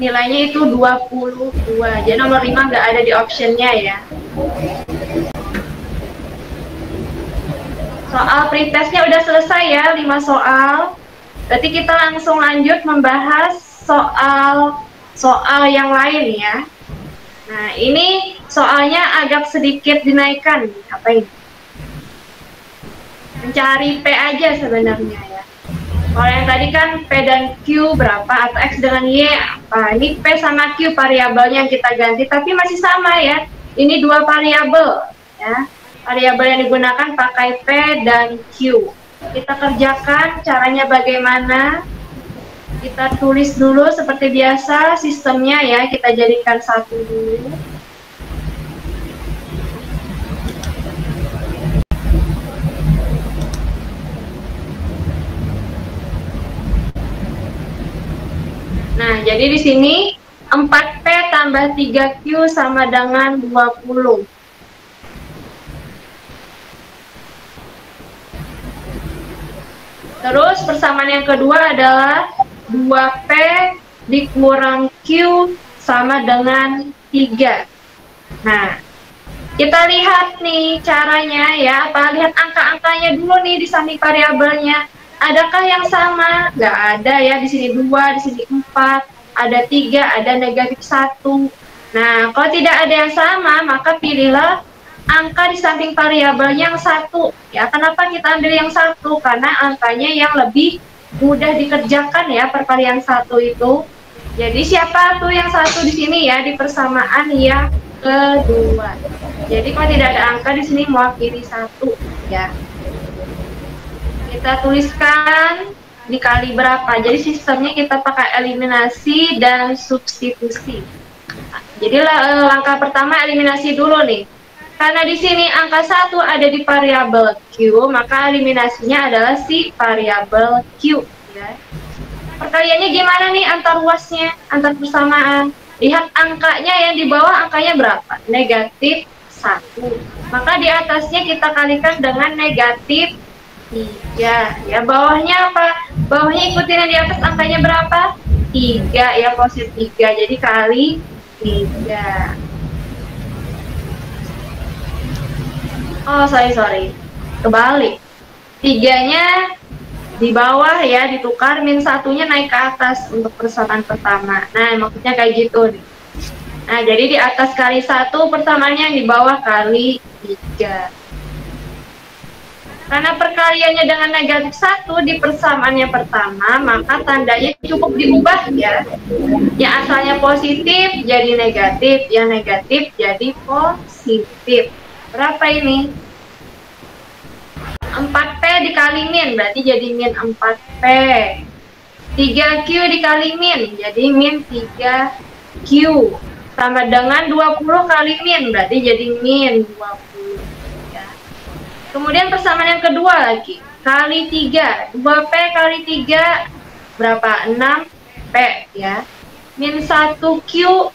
Nilainya itu 22. Jadi nomor 5 nggak ada di optionnya ya. Soal pretestnya udah selesai ya, 5 soal. Berarti kita langsung lanjut membahas soal yang lain ya. Nah, ini soalnya agak sedikit dinaikkan. Apa ini? Mencari P aja sebenarnya ya. Kalau yang tadi kan P dan Q berapa, atau X dengan Y apa. Ini P sama Q variabelnya yang kita ganti, tapi masih sama ya. Ini dua variabel ya. Variabel yang digunakan pakai P dan Q. Kita kerjakan caranya bagaimana. Kita tulis dulu seperti biasa sistemnya ya. Kita jadikan satu dulu. Nah, jadi di sini 4P tambah 3Q sama dengan 20. Terus persamaan yang kedua adalah 2P dikurang Q sama dengan 3. Nah, kita lihat nih caranya ya. Lihat angka-angkanya dulu nih di samping variabelnya. Adakah yang sama? Nggak ada ya. Di sini 2, di sini 4, ada 3, ada negatif 1. Nah, kalau tidak ada yang sama, maka pilihlah angka di samping variabel yang 1. Ya, kenapa kita ambil yang 1? Karena angkanya yang lebih mudah dikerjakan ya perkalian 1 itu. Jadi siapa tuh yang 1 di sini ya di persamaan yang kedua. Jadi kalau tidak ada angka di sini mewakili 1 ya. Kita tuliskan dikali berapa. Jadi sistemnya kita pakai eliminasi dan substitusi. Jadi langkah pertama eliminasi dulu nih. Karena di sini angka 1 ada di variabel Q, maka eliminasinya adalah si variabel Q ya. Perkaliannya gimana nih antar luasnya, antar persamaan? Lihat angkanya yang di bawah, angkanya berapa? Negatif 1. Maka di atasnya kita kalikan dengan negatif 3. Ya, bawahnya apa? Bawahnya ikutin yang di atas, angkanya berapa? 3 ya, positif 3. Jadi kali 3. Oh, sorry. Kebalik. 3-nya di bawah ya, ditukar, min 1-nya naik ke atas untuk persamaan pertama. Nah, maksudnya kayak gitu nih. Nah, jadi di atas kali 1, persamaannya di bawah kali 3. Karena perkaliannya dengan negatif 1 di persamaannya pertama, maka tandanya cukup diubah ya. Yang asalnya positif jadi negatif, yang negatif jadi positif. Berapa ini? 4P dikali min, berarti jadi min 4P. 3Q dikali min, jadi min 3Q. Sama dengan 20 kali min, berarti jadi min 20. Ya. Kemudian persamaan yang kedua lagi, kali 3. 2P kali 3, berapa? 6P ya. Min 1Q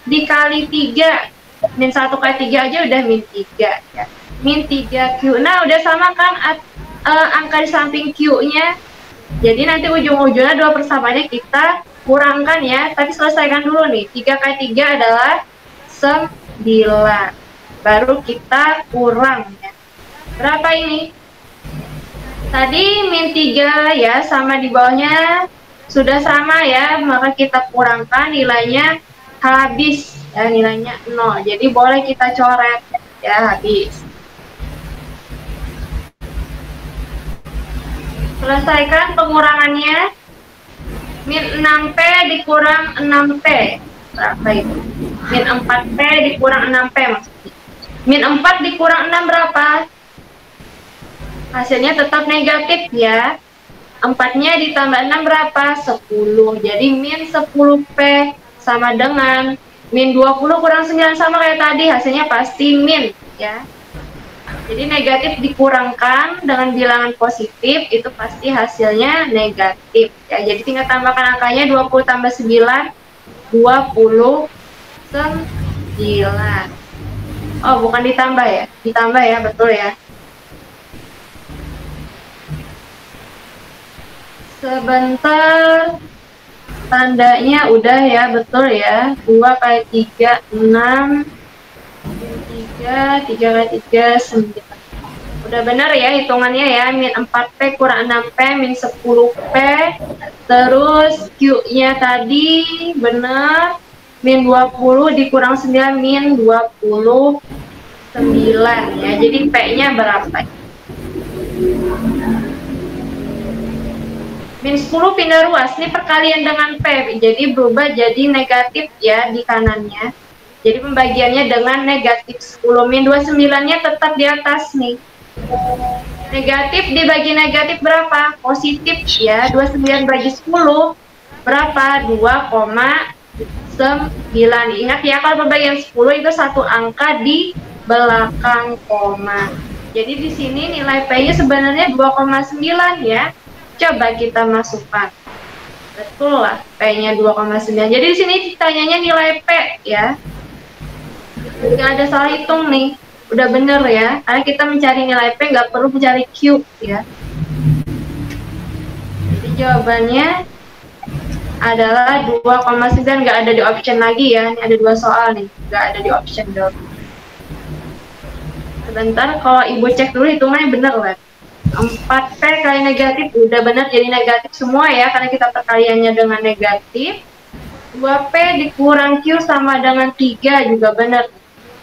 dikali 3. Min 1 kali 3 aja udah min 3 ya. Min 3Q. Nah, udah sama kan angka di samping Q-nya. Jadi nanti ujung-ujungnya dua persamaannya kita kurangkan ya. Tapi selesaikan dulu nih. 3 kali 3 adalah 9. Baru kita kurang ya. Berapa ini? Tadi min 3 ya, sama di bawahnya sudah sama ya. Maka kita kurangkan, nilainya habis ya, nilainya 0. Jadi boleh kita coret ya, habis. Selesaikan pengurangannya. Min 6P dikurang 6P. Berapa itu? Min 4P dikurang 6P maksudnya. Min 4 dikurang 6 berapa? Hasilnya tetap negatif ya. 4-nya ditambah 6 berapa? 10. Jadi min 10P sama dengan min 20 kurang 9 sama kayak tadi. Hasilnya pasti min ya. Jadi negatif dikurangkan dengan bilangan positif, itu pasti hasilnya negatif. Ya, jadi tinggal tambahkan angkanya 20 tambah 9, 29. Oh, bukan ditambah ya? Ditambah ya, betul ya. Sebentar. Tandanya udah ya, betul ya. 2 kali 3, 6. 3 kali 3, 9. Udah benar ya hitungannya ya. Min 4P kurang 6P, min 10P. Terus Q-nya tadi benar. Min 20 dikurang 9, min 29 ya. Jadi P-nya berapa? Min 10 pindah ruas. Ini perkalian dengan P. Jadi berubah jadi negatif ya di kanannya. Jadi pembagiannya dengan negatif 10. Min 29-nya tetap di atas nih. Negatif dibagi negatif berapa? Positif ya. 29 bagi 10 berapa? 2,9. Ingat ya, kalau pembagian 10 itu satu angka di belakang koma. Jadi di sini nilai P-nya sebenarnya 2,9 ya. Coba kita masukkan. Betul lah, P-nya 2,9. Jadi di sini ditanyanya nilai P ya. Nggak ada salah hitung nih, udah bener ya, karena kita mencari nilai P nggak perlu mencari Q ya. Jadi jawabannya adalah 2,9, nggak ada di option lagi ya. Ini ada 2 soal nih, nggak ada di option dong. Sebentar, kalau ibu cek dulu hitungannya bener lah. 4P kali negatif udah bener, jadi negatif semua ya, karena kita perkaliannya dengan negatif. 2P dikurang Q sama dengan 3 juga bener.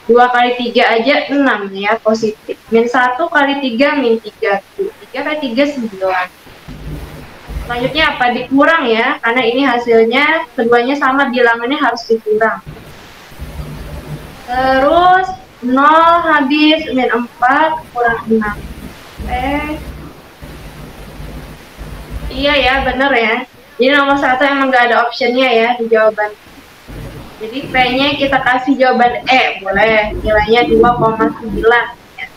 2 kali 3 aja 6 ya, positif. Min 1 kali 3 min 3Q. 3 kali 3 9. Selanjutnya apa? Dikurang ya, karena ini hasilnya keduanya sama, bilangannya harus dikurang. Terus 0 habis, min 4 kurang 6. Iya ya, bener ya. Jadi nomor 1 emang nggak ada optionnya ya di jawaban. Jadi P-nya kita kasih jawaban E, boleh. Nilainya 2,9. Ya.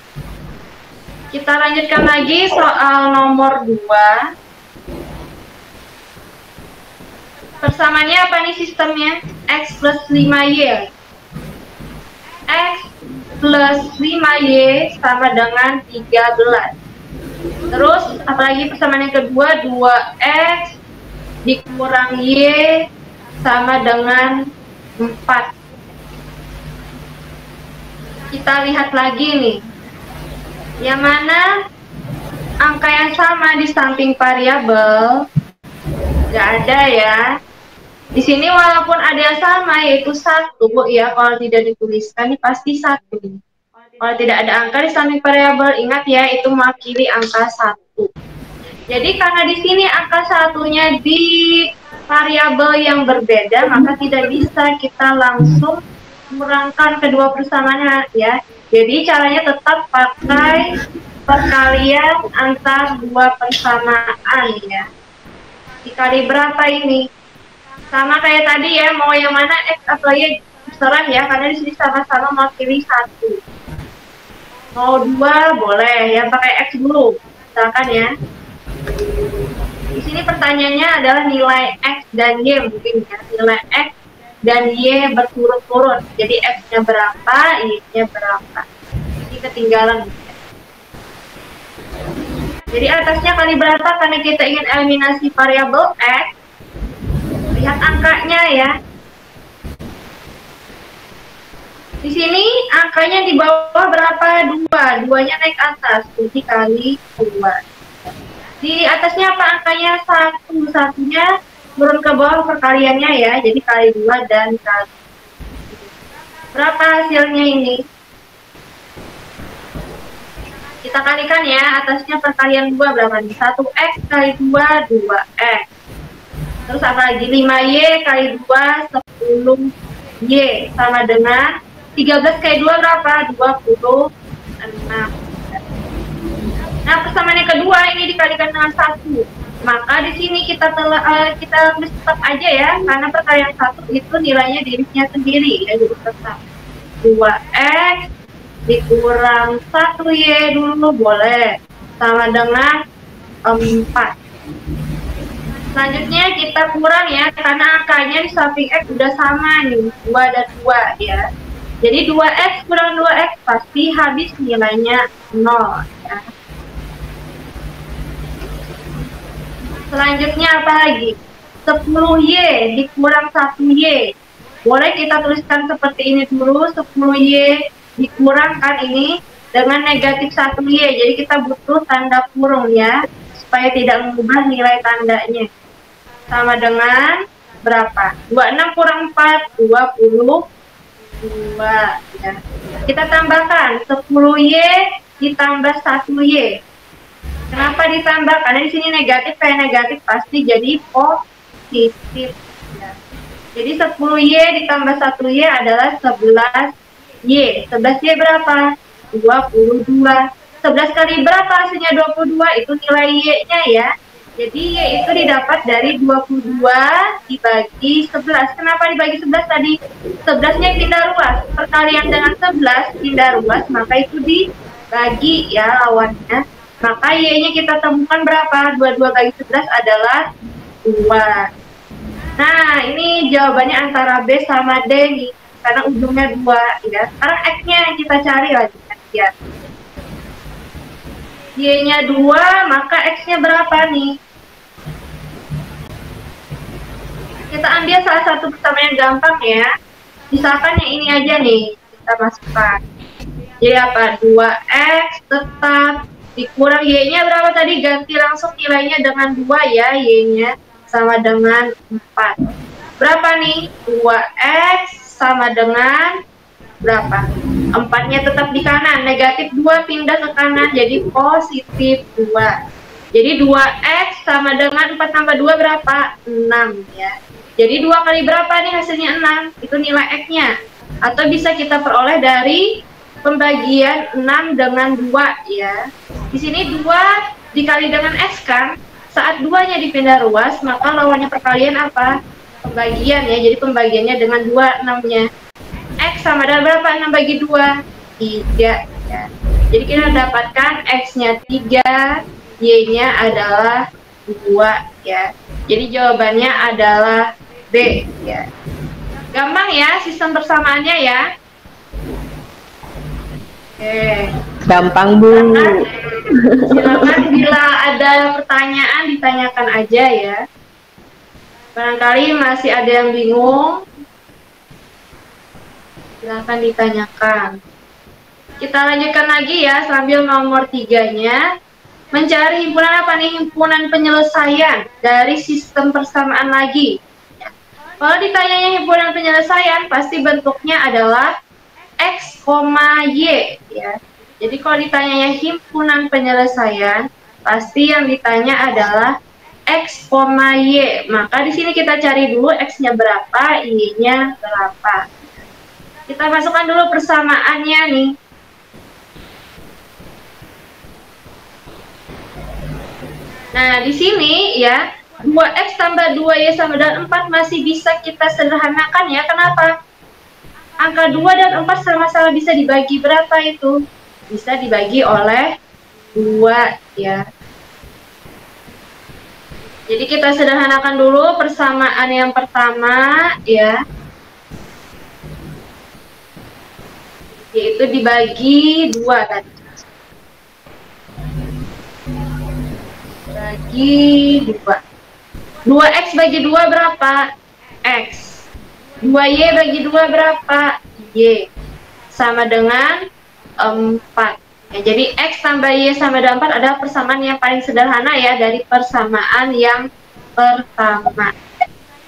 Kita lanjutkan lagi soal nomor 2. Persamaannya apa nih sistemnya? X plus 5Y. X plus 5Y sama dengan 13. Terus apalagi persamaan yang kedua, 2x dikurang y sama dengan 4. Kita lihat lagi nih, yang mana angka yang sama di samping variabel? Nggak ada ya. Di sini walaupun ada yang sama yaitu 1 ya, kalau tidak dituliskan ini pasti 1. Kalau tidak ada angka di samping variabel, ingat ya itu mewakili angka 1. Jadi karena di sini angka satunya di variabel yang berbeda, maka tidak bisa kita langsung kurangkan kedua persamaannya ya. Jadi caranya tetap pakai perkalian antar dua persamaan ya. Dikali berapa ini? Sama kayak tadi ya, mau yang mana x atau y terserah ya, karena di sini sama-sama mewakili 1. Mau 2 boleh ya, pakai x dulu misalkan ya. Di sini pertanyaannya adalah nilai x dan y mungkin ya, nilai x dan y berturut-turut. Jadi x-nya berapa, y-nya berapa. Ini ketinggalan. Jadi atasnya kali berapa karena kita ingin eliminasi variabel x. Lihat angkanya ya. Di sini angkanya di bawah berapa? 2. 2-nya naik atas. Jadi kali 2. Di atasnya apa angkanya? 1. 1-nya turun ke bawah perkaliannya ya. Jadi kali 2 dan kali. Berapa hasilnya ini? Kita kalikan ya. Atasnya perkalian 2 berapa nih? 1x kali 2, 2x. Terus apa lagi? 5y kali 2, 10y. Sama dengan 13 kali 2 berapa? 26. Nah, persamaan yang kedua ini dikalikan dengan 1. Maka di sini kita tulis tetap aja ya, karena perkalian 1 itu nilainya dirinya sendiri ya, jadi tetap 2x dikurang 1y dulu boleh sama dengan 4. Selanjutnya kita kurang ya, karena angkanya di samping x udah sama nih, 2 dan 2 ya. Jadi 2x kurang 2x pasti habis nilainya 0 ya. Selanjutnya apa lagi? 10y dikurang 1y. Boleh kita tuliskan seperti ini dulu, 10y dikurangkan ini dengan negatif 1y. Jadi kita butuh tanda kurung ya, supaya tidak mengubah nilai tandanya. Sama dengan berapa? 26 kurang 4, 22 ya. Kita tambahkan 10y ditambah 1y. Kenapa ditambah? Karena di sini negatif kayak negatif pasti jadi positif ya. Jadi 10y ditambah 1y adalah 11y. 11y berapa? 22. 11 kali berapa hasilnya 22? Itu nilai y-nya ya. Jadi y itu didapat dari 22 dibagi 11. Kenapa dibagi 11 tadi? 11-nya pindah ruas. Perkalian dengan 11 pindah ruas, maka itu dibagi ya lawannya. Maka y-nya kita temukan berapa? 22 bagi 11 adalah 2. Nah, ini jawabannya antara B sama D nih. Karena ujungnya 2 ya. Sekarang X-nya kita cari lagi ya. Y-nya 2, maka X-nya berapa nih? Kita ambil salah satu persamaan yang gampang ya. Misalkan yang ini aja nih, kita masukkan. Jadi apa? 2x tetap dikurang y-nya berapa tadi? Ganti langsung nilainya dengan 2 ya, y-nya sama dengan 4. Berapa nih? 2x sama dengan berapa? 4-nya tetap di kanan, negatif 2 pindah ke kanan, jadi positif 2. Jadi 2x sama dengan 4 tambah 2 berapa? 6 ya. Jadi 2 kali berapa nih hasilnya? 6. Itu nilai x-nya. Atau bisa kita peroleh dari pembagian 6 dengan 2 ya. Di sini 2 dikali dengan x kan. Saat 2-nya dipindah ruas, maka lawannya perkalian apa? Pembagian ya. Jadi pembagiannya dengan 2, 6-nya. X sama dengan berapa? 6 bagi 2? 3 ya. Jadi kita dapatkan x-nya 3, y-nya adalah 2 ya. Jadi jawabannya adalah B ya. Gampang ya sistem persamaannya ya. Oke. Gampang Bu. Silakan bila ada pertanyaan ditanyakan aja ya. Barangkali masih ada yang bingung, silakan ditanyakan. Kita lanjutkan lagi ya sambil nomor 3-nya. Mencari himpunan apa nih? Himpunan penyelesaian dari sistem persamaan lagi. Kalau ditanyanya himpunan penyelesaian, pasti bentuknya adalah X, Y ya. Jadi kalau ditanyanya himpunan penyelesaian, pasti yang ditanya adalah X, Y. Maka di sini kita cari dulu X-nya berapa, Y-nya berapa. Kita masukkan dulu persamaannya nih. Nah, di sini ya, 2X tambah 2Y sama dengan 4 masih bisa kita sederhanakan ya. Kenapa? Angka 2 dan 4 sama-sama bisa dibagi berapa itu? Bisa dibagi oleh 2 ya. Jadi kita sederhanakan dulu persamaan yang pertama ya. Yaitu dibagi 2 tadi. Bagi 2. 2X bagi 2 berapa? X. 2Y bagi 2 berapa? Y. Sama dengan 4. Ya, jadi X tambah Y sama dengan 4 adalah persamaan yang paling sederhana ya dari persamaan yang pertama.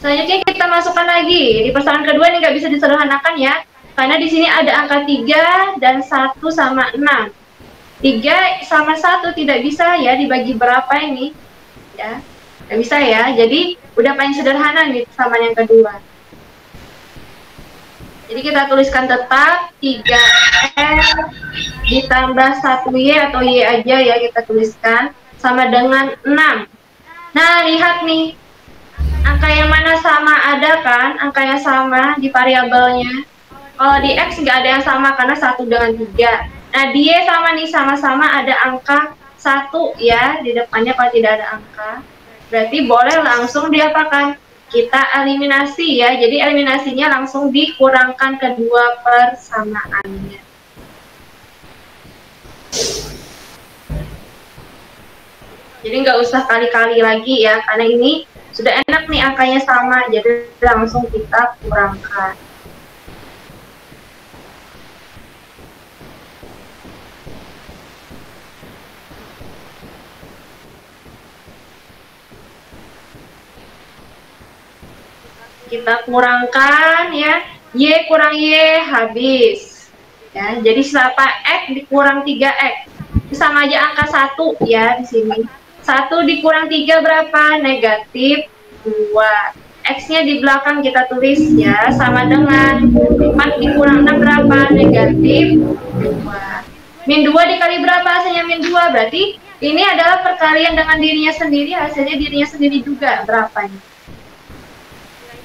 Selanjutnya kita masukkan lagi. Di persamaan kedua ini nggak bisa disederhanakan ya. Karena di sini ada angka 3 dan 1 sama 6. 3 sama 1 tidak bisa ya dibagi berapa ini ya, nggak bisa ya, jadi udah paling sederhana nih sama yang kedua. Jadi kita tuliskan tetap 3X ditambah 1Y atau Y aja ya kita tuliskan sama dengan 6. Nah lihat nih, angka yang mana sama ada kan, angkanya sama di variabelnya. Kalau di X nggak ada yang sama karena 1 dengan 3. Nah, dia sama nih, sama-sama ada angka 1 ya di depannya kalau tidak ada angka. Berarti boleh langsung diapakan? Kita eliminasi ya. Jadi eliminasinya langsung dikurangkan kedua persamaannya. Jadi nggak usah kali-kali lagi ya, karena ini sudah enak nih angkanya sama, jadi langsung kita kurangkan. Kita kurangkan ya, Y kurang Y habis ya, jadi siapa X dikurang 3X sama aja angka 1 ya di sini. 1 dikurang 3 berapa? Negatif 2. X-nya di belakang kita tulis ya, sama dengan 4 dikurang 6 berapa? Negatif 2. Min 2 dikali berapa hasilnya? Min 2, berarti ini adalah perkalian dengan dirinya sendiri, hasilnya dirinya sendiri juga. Berapa nih?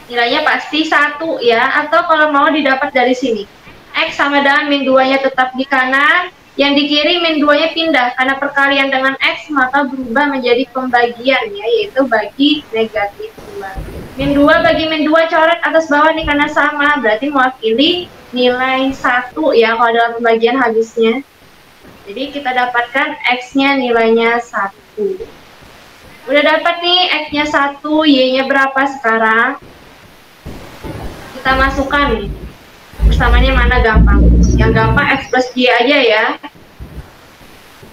Nilainya pasti 1 ya, atau kalau mau didapat dari sini X sama dengan min 2-nya tetap di kanan, yang di kiri min 2-nya pindah karena perkalian dengan X maka berubah menjadi pembagian ya, yaitu bagi negatif 2. Min 2 bagi min 2 coret atas bawah nih karena sama, berarti mewakili nilai 1 ya kalau dalam pembagian habisnya. Jadi kita dapatkan X-nya nilainya 1. Udah dapat nih X-nya 1, Y-nya berapa sekarang? Kita masukkan nih, persamaannya mana gampang? Yang gampang X plus Y aja ya.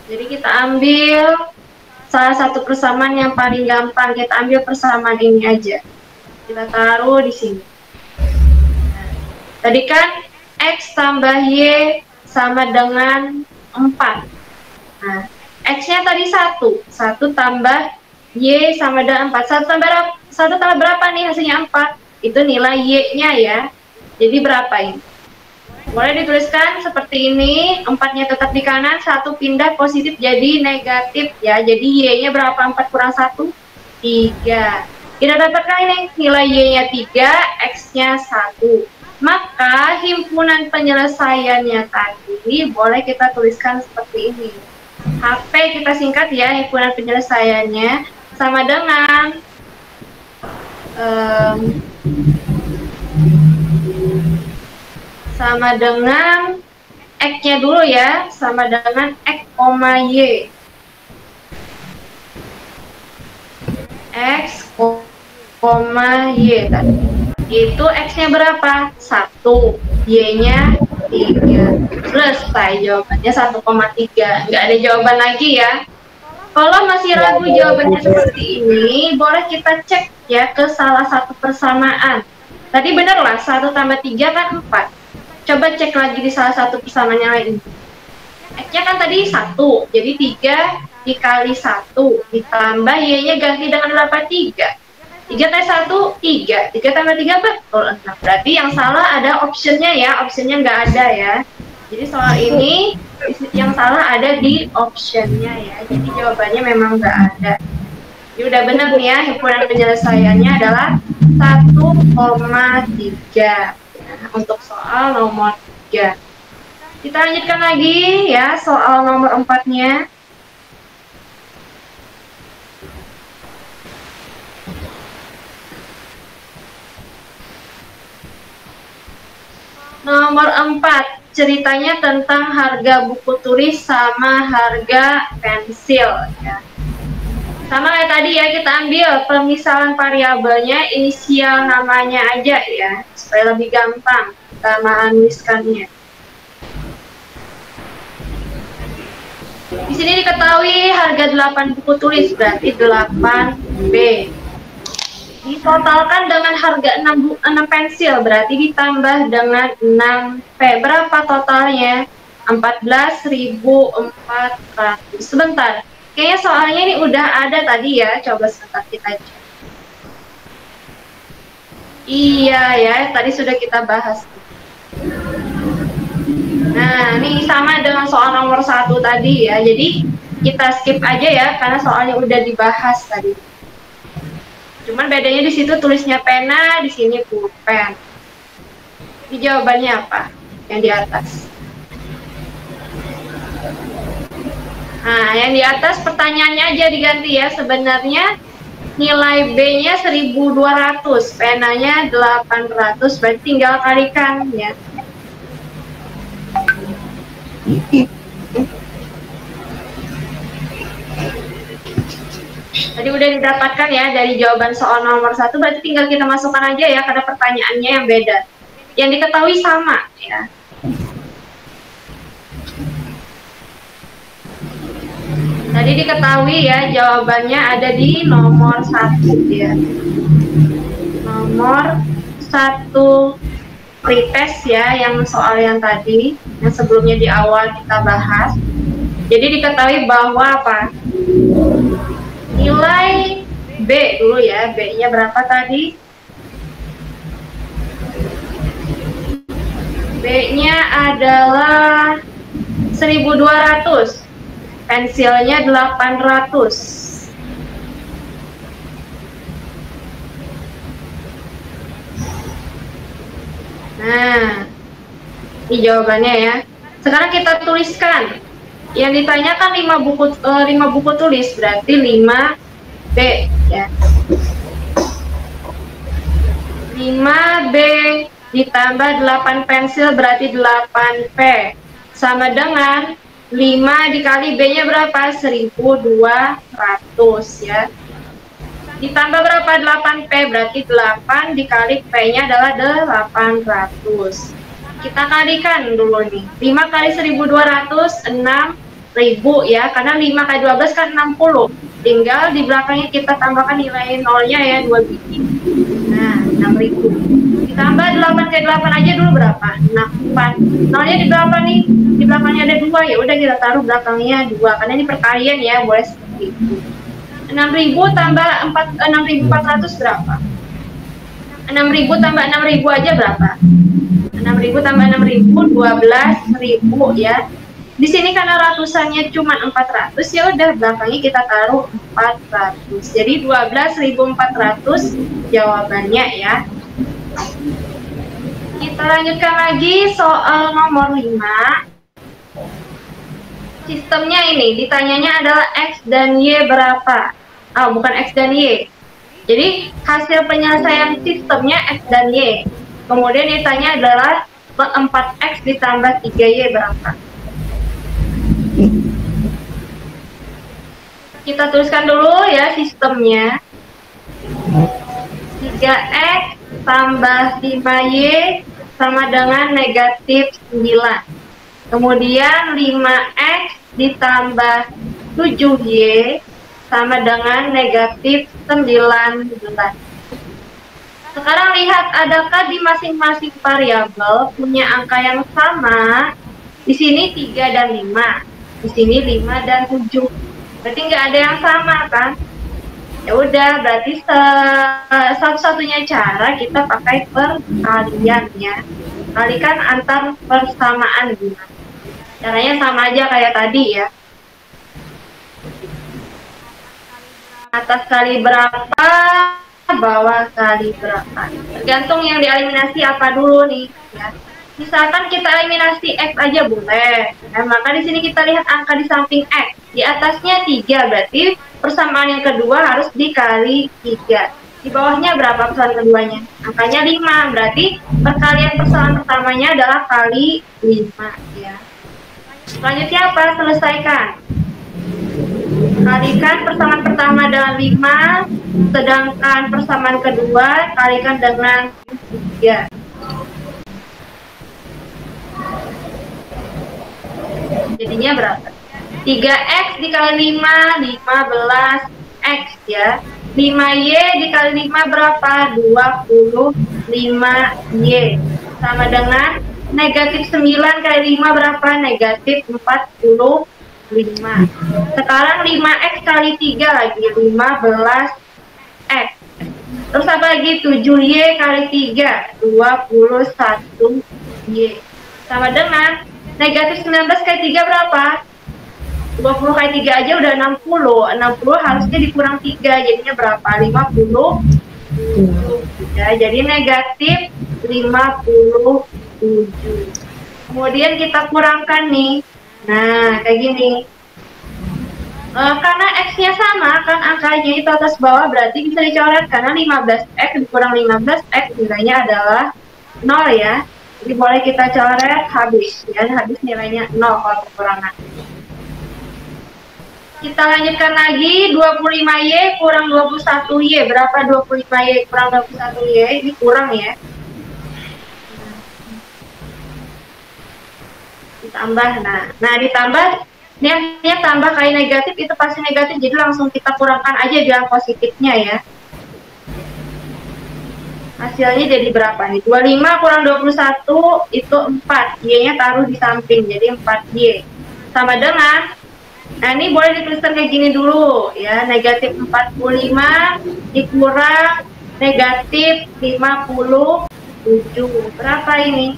Jadi kita ambil salah satu persamaan yang paling gampang, kita ambil persamaan ini aja. Kita taruh di sini. Nah, tadi kan X tambah Y sama dengan 4. Nah, X-nya tadi 1. 1 tambah Y sama dengan 4. 1 tambah berapa nih hasilnya? 4. Itu nilai Y-nya ya. Jadi berapa ini? Boleh dituliskan seperti ini, 4-nya tetap di kanan, 1 pindah positif jadi negatif ya. Jadi Y-nya berapa? 4 kurang 1? 3. Kita dapatkan ini nilai Y-nya 3, X-nya 1. Maka himpunan penyelesaiannya tadi boleh kita tuliskan seperti ini. HP kita singkat ya, himpunan penyelesaiannya sama dengan X-nya dulu ya, sama dengan X, Y. X, Y tadi. Itu X-nya berapa? 1, Y-nya 3. Selesai jawabannya 1,3. Nggak ada jawaban lagi ya. Kalau masih ragu jawabannya seperti ini, boleh kita cek ya ke salah satu persamaan. Tadi benar lah, 1 tambah 3 kan 4. Coba cek lagi di salah satu persamaan yang lain. X-nya kan tadi 1, jadi 3 dikali 1, ditambah Y-nya ganti dengan 83. 3 kali 1, 3. 3 tambah 3 betul. Nah, berarti yang salah ada optionnya ya, optionnya nggak ada ya. Jadi soal ini yang salah ada di optionnya ya. Jadi jawabannya memang nggak ada. Jadi udah benar nih ya, himpunan penyelesaiannya adalah 1,3 untuk soal nomor 3. Kita lanjutkan lagi ya soal nomor 4-nya. Nomor 4, ceritanya tentang harga buku tulis sama harga pensil ya. Sama kayak tadi ya, kita ambil pemisalan variabelnya, inisial namanya aja ya, supaya lebih gampang kita menuliskannya. Di sini diketahui harga 8 buku tulis, berarti 8B. Ditotalkan dengan harga 6 pensil, berarti ditambah dengan 6P. Berapa totalnya? 14.400. Sebentar, kayaknya soalnya ini udah ada tadi ya. Coba sebentar kita cek. Iya ya, tadi sudah kita bahas. Nah, ini sama dengan soal nomor 1 tadi ya. Jadi kita skip aja ya, karena soalnya udah dibahas tadi. Cuman bedanya di situ tulisnya pena, di sini pulpen. Ini jawabannya apa? Yang di atas. Nah, yang di atas pertanyaannya aja diganti ya. Sebenarnya nilai B-nya 1.200, penanya 800, berarti tinggal kalikan ya. Tadi udah didapatkan ya dari jawaban soal nomor 1, berarti tinggal kita masukkan aja ya karena pertanyaannya yang beda. Yang diketahui sama ya. Tadi diketahui ya jawabannya ada di nomor 1 ya. Nomor 1 pretest ya, yang soal yang tadi, yang sebelumnya di awal kita bahas. Jadi diketahui bahwa apa? Nilai B dulu ya, B-nya berapa tadi? B-nya adalah 1.200, pensilnya 800. Nah, ini jawabannya ya. Sekarang kita tuliskan. Yang ditanyakan 5 buku tulis, berarti 5B ya. 5B ditambah 8 pensil berarti 8P. Sama dengan 5 dikali B-nya berapa? 1.200 ya. Ditambah berapa? 8P, berarti 8 dikali P-nya adalah 800. Kita kalikan dulu nih. 5 kali 1.200, 6.000 ya. Karena 5 kali 12 kan 60. Tinggal di belakangnya kita tambahkan nilai nolnya ya, 2 biji. Nah, 6.000. Ditambah 8 kali 8 aja dulu berapa? 4. Nolnya di berapa nih? Di belakangnya ada 2, ya udah kita taruh belakangnya 2. Karena ini perkalian ya, boleh seperti itu. 6.000 tambah 6.400 berapa? 6.000 tambah 6.000 aja berapa? 6.000 tambah 6.000, 12.000 ya. Di sini karena ratusannya cuma 400, ya udah belakangnya kita taruh 400. Jadi 12.400 jawabannya ya. Kita lanjutkan lagi soal nomor 5. Sistemnya ini ditanyanya adalah X dan Y berapa? Oh, bukan X dan Y. Jadi hasil penyelesaian sistemnya X dan Y. Kemudian ditanya adalah 4X ditambah 3Y berapa? Kita tuliskan dulu ya sistemnya. 3x tambah 5y sama dengan negatif 9. Kemudian 5x ditambah 7y sama dengan negatif 19. Sekarang lihat, adakah di masing-masing variabel punya angka yang sama? Di sini 3 dan 5. Di sini 5 dan 7. Berarti nggak ada yang sama, kan? Ya udah, berarti satu-satunya cara kita pakai perkalian ya. Kalikan antar persamaan gimana? Caranya sama aja kayak tadi ya. Atas kali berapa, bawah kali berapa. Tergantung yang dieliminasi apa dulu nih ya. Misalkan kita eliminasi X aja boleh. Nah, maka di sini kita lihat angka di samping X. Di atasnya 3, berarti persamaan yang kedua harus dikali 3. Di bawahnya berapa persamaan keduanya? Angkanya 5, berarti perkalian persamaan pertamanya adalah kali 5 ya. Selanjutnya apa? Selesaikan. Kalikan persamaan pertama dengan 5, sedangkan persamaan kedua kalikan dengan 3. Jadinya berapa? 3x dikali 5, 15x ya. 5y dikali 5 berapa? 25y. Sama dengan negatif 9 kali 5 berapa? Negatif 45. Sekarang 5x kali 3 lagi, 15x. Terus apa lagi? 7y kali 3, 21y. Sama dengan negatif 19 kali 3 berapa? 20 kali 3 aja udah 60. 60 harusnya dikurang 3, jadinya berapa? 50. Ya, jadi negatif 57. Kemudian kita kurangkan nih. Nah, kayak gini. Karena X-nya sama, kan angkanya itu atas bawah, berarti bisa dicoret. Karena 15X dikurang 15X nilainya adalah 0 ya. Jadi boleh kita coret, habis ya, habis nilainya 0 kalau kekurangan. Kita lanjutkan lagi, 25y kurang 21y. Berapa 25y kurang 21y? Ini kurang ya. Ditambah, nah ditambah, niatnya tambah kali negatif itu pasti negatif, jadi langsung kita kurangkan aja dengan positifnya ya. Hasilnya jadi berapa nih? 25 kurang 21 itu 4. Y-nya taruh di samping, jadi 4y. Sama dengan, nah ini boleh dituliskan kayak gini dulu ya. Negatif 45 dikurang negatif 57. Berapa ini?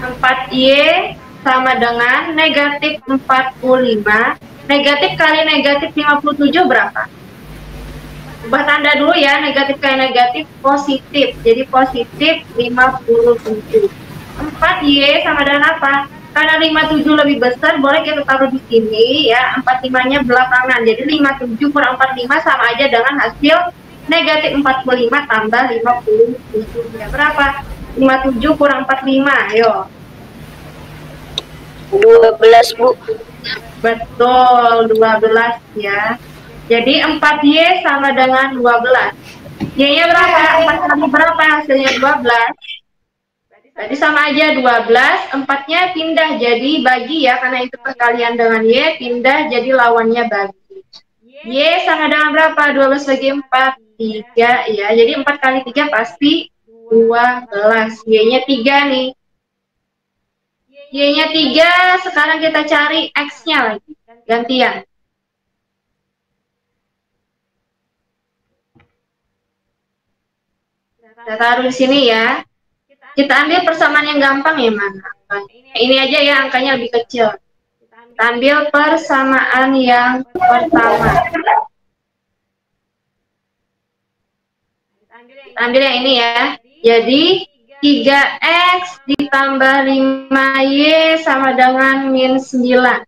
4y sama dengan negatif 45. Negatif kali negatif 57 berapa? Ubah tanda dulu ya, negatif kali negatif positif. Jadi positif 57. 4y sama dengan apa? Karena 57 lebih besar, boleh kita taruh di sini ya. 45-nya belakangan. Jadi 57 kurang 45 sama aja dengan hasil negatif 45 tambah 57. Ya, berapa? 57 kurang 45, ayo. 12, Bu. Betul, 12 ya. Jadi 4y sama dengan 12. Y-nya berapa? 4 kali berapa? Hasilnya 12. Berarti sama aja 12. 4-nya pindah jadi bagi ya, karena itu perkalian dengan Y, pindah jadi lawannya bagi. Y sama dengan berapa? 12 bagi 4, 3 ya. Jadi 4 kali 3 pasti 12. Y-nya 3 nih. Y-nya 3, sekarang kita cari X-nya lagi. Gantian. Kita taruh di sini ya. Kita ambil persamaan yang gampang ya, mana? Ini aja ya, angkanya lebih kecil. Kita ambil persamaan yang pertama. Kita ambil yang ini ya. Jadi 3x ditambah 5y sama dengan min 9.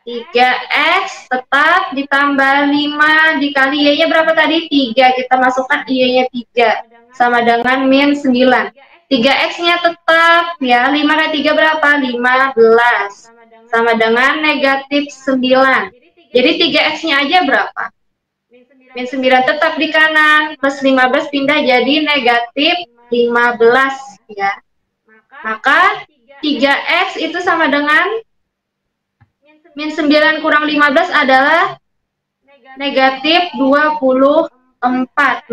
3x tetap ditambah 5 dikali y-nya berapa tadi? 3. Kita masukkan y-nya 3 sama dengan min 9. 3x-nya tetap ya. 5 kali 3 berapa? 15. sama dengan negatif 9. Jadi 3x-nya aja berapa? Min 9 tetap di kanan, plus 15 pindah jadi negatif 15 ya. Maka 3x itu sama dengan min 9 kurang 15 adalah negatif 24.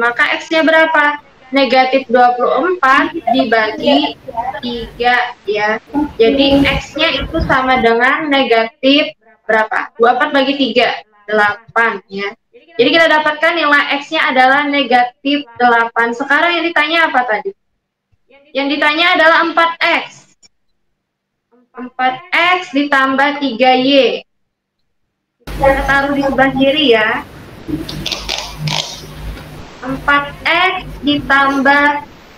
Maka x-nya berapa? Negatif 24 dibagi 3 ya. Jadi x-nya itu sama dengan negatif berapa? 24 bagi 3, 8 ya. Jadi kita dapatkan nilai x-nya adalah negatif 8. Sekarang yang ditanya apa tadi? Yang ditanya adalah 4x. 4x ditambah 3y. Kita taruh di sebelah kiri ya. 4x ditambah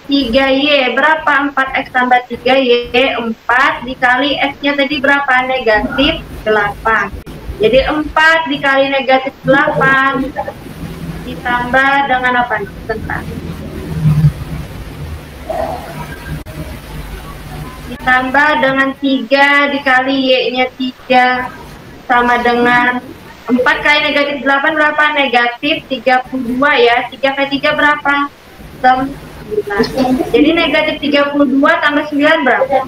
3y. Berapa 4x tambah 3y? 4 dikali x-nya tadi berapa? Negatif 8. Jadi 4 dikali negatif 8 ditambah dengan apa? Bentar. Ditambah dengan 3 dikali y-nya 3 sama dengan 4 kali negatif 8 berapa? Negatif 32 ya. 3 kali 3 berapa? 9. Jadi negatif 32 tambah 9 berapa?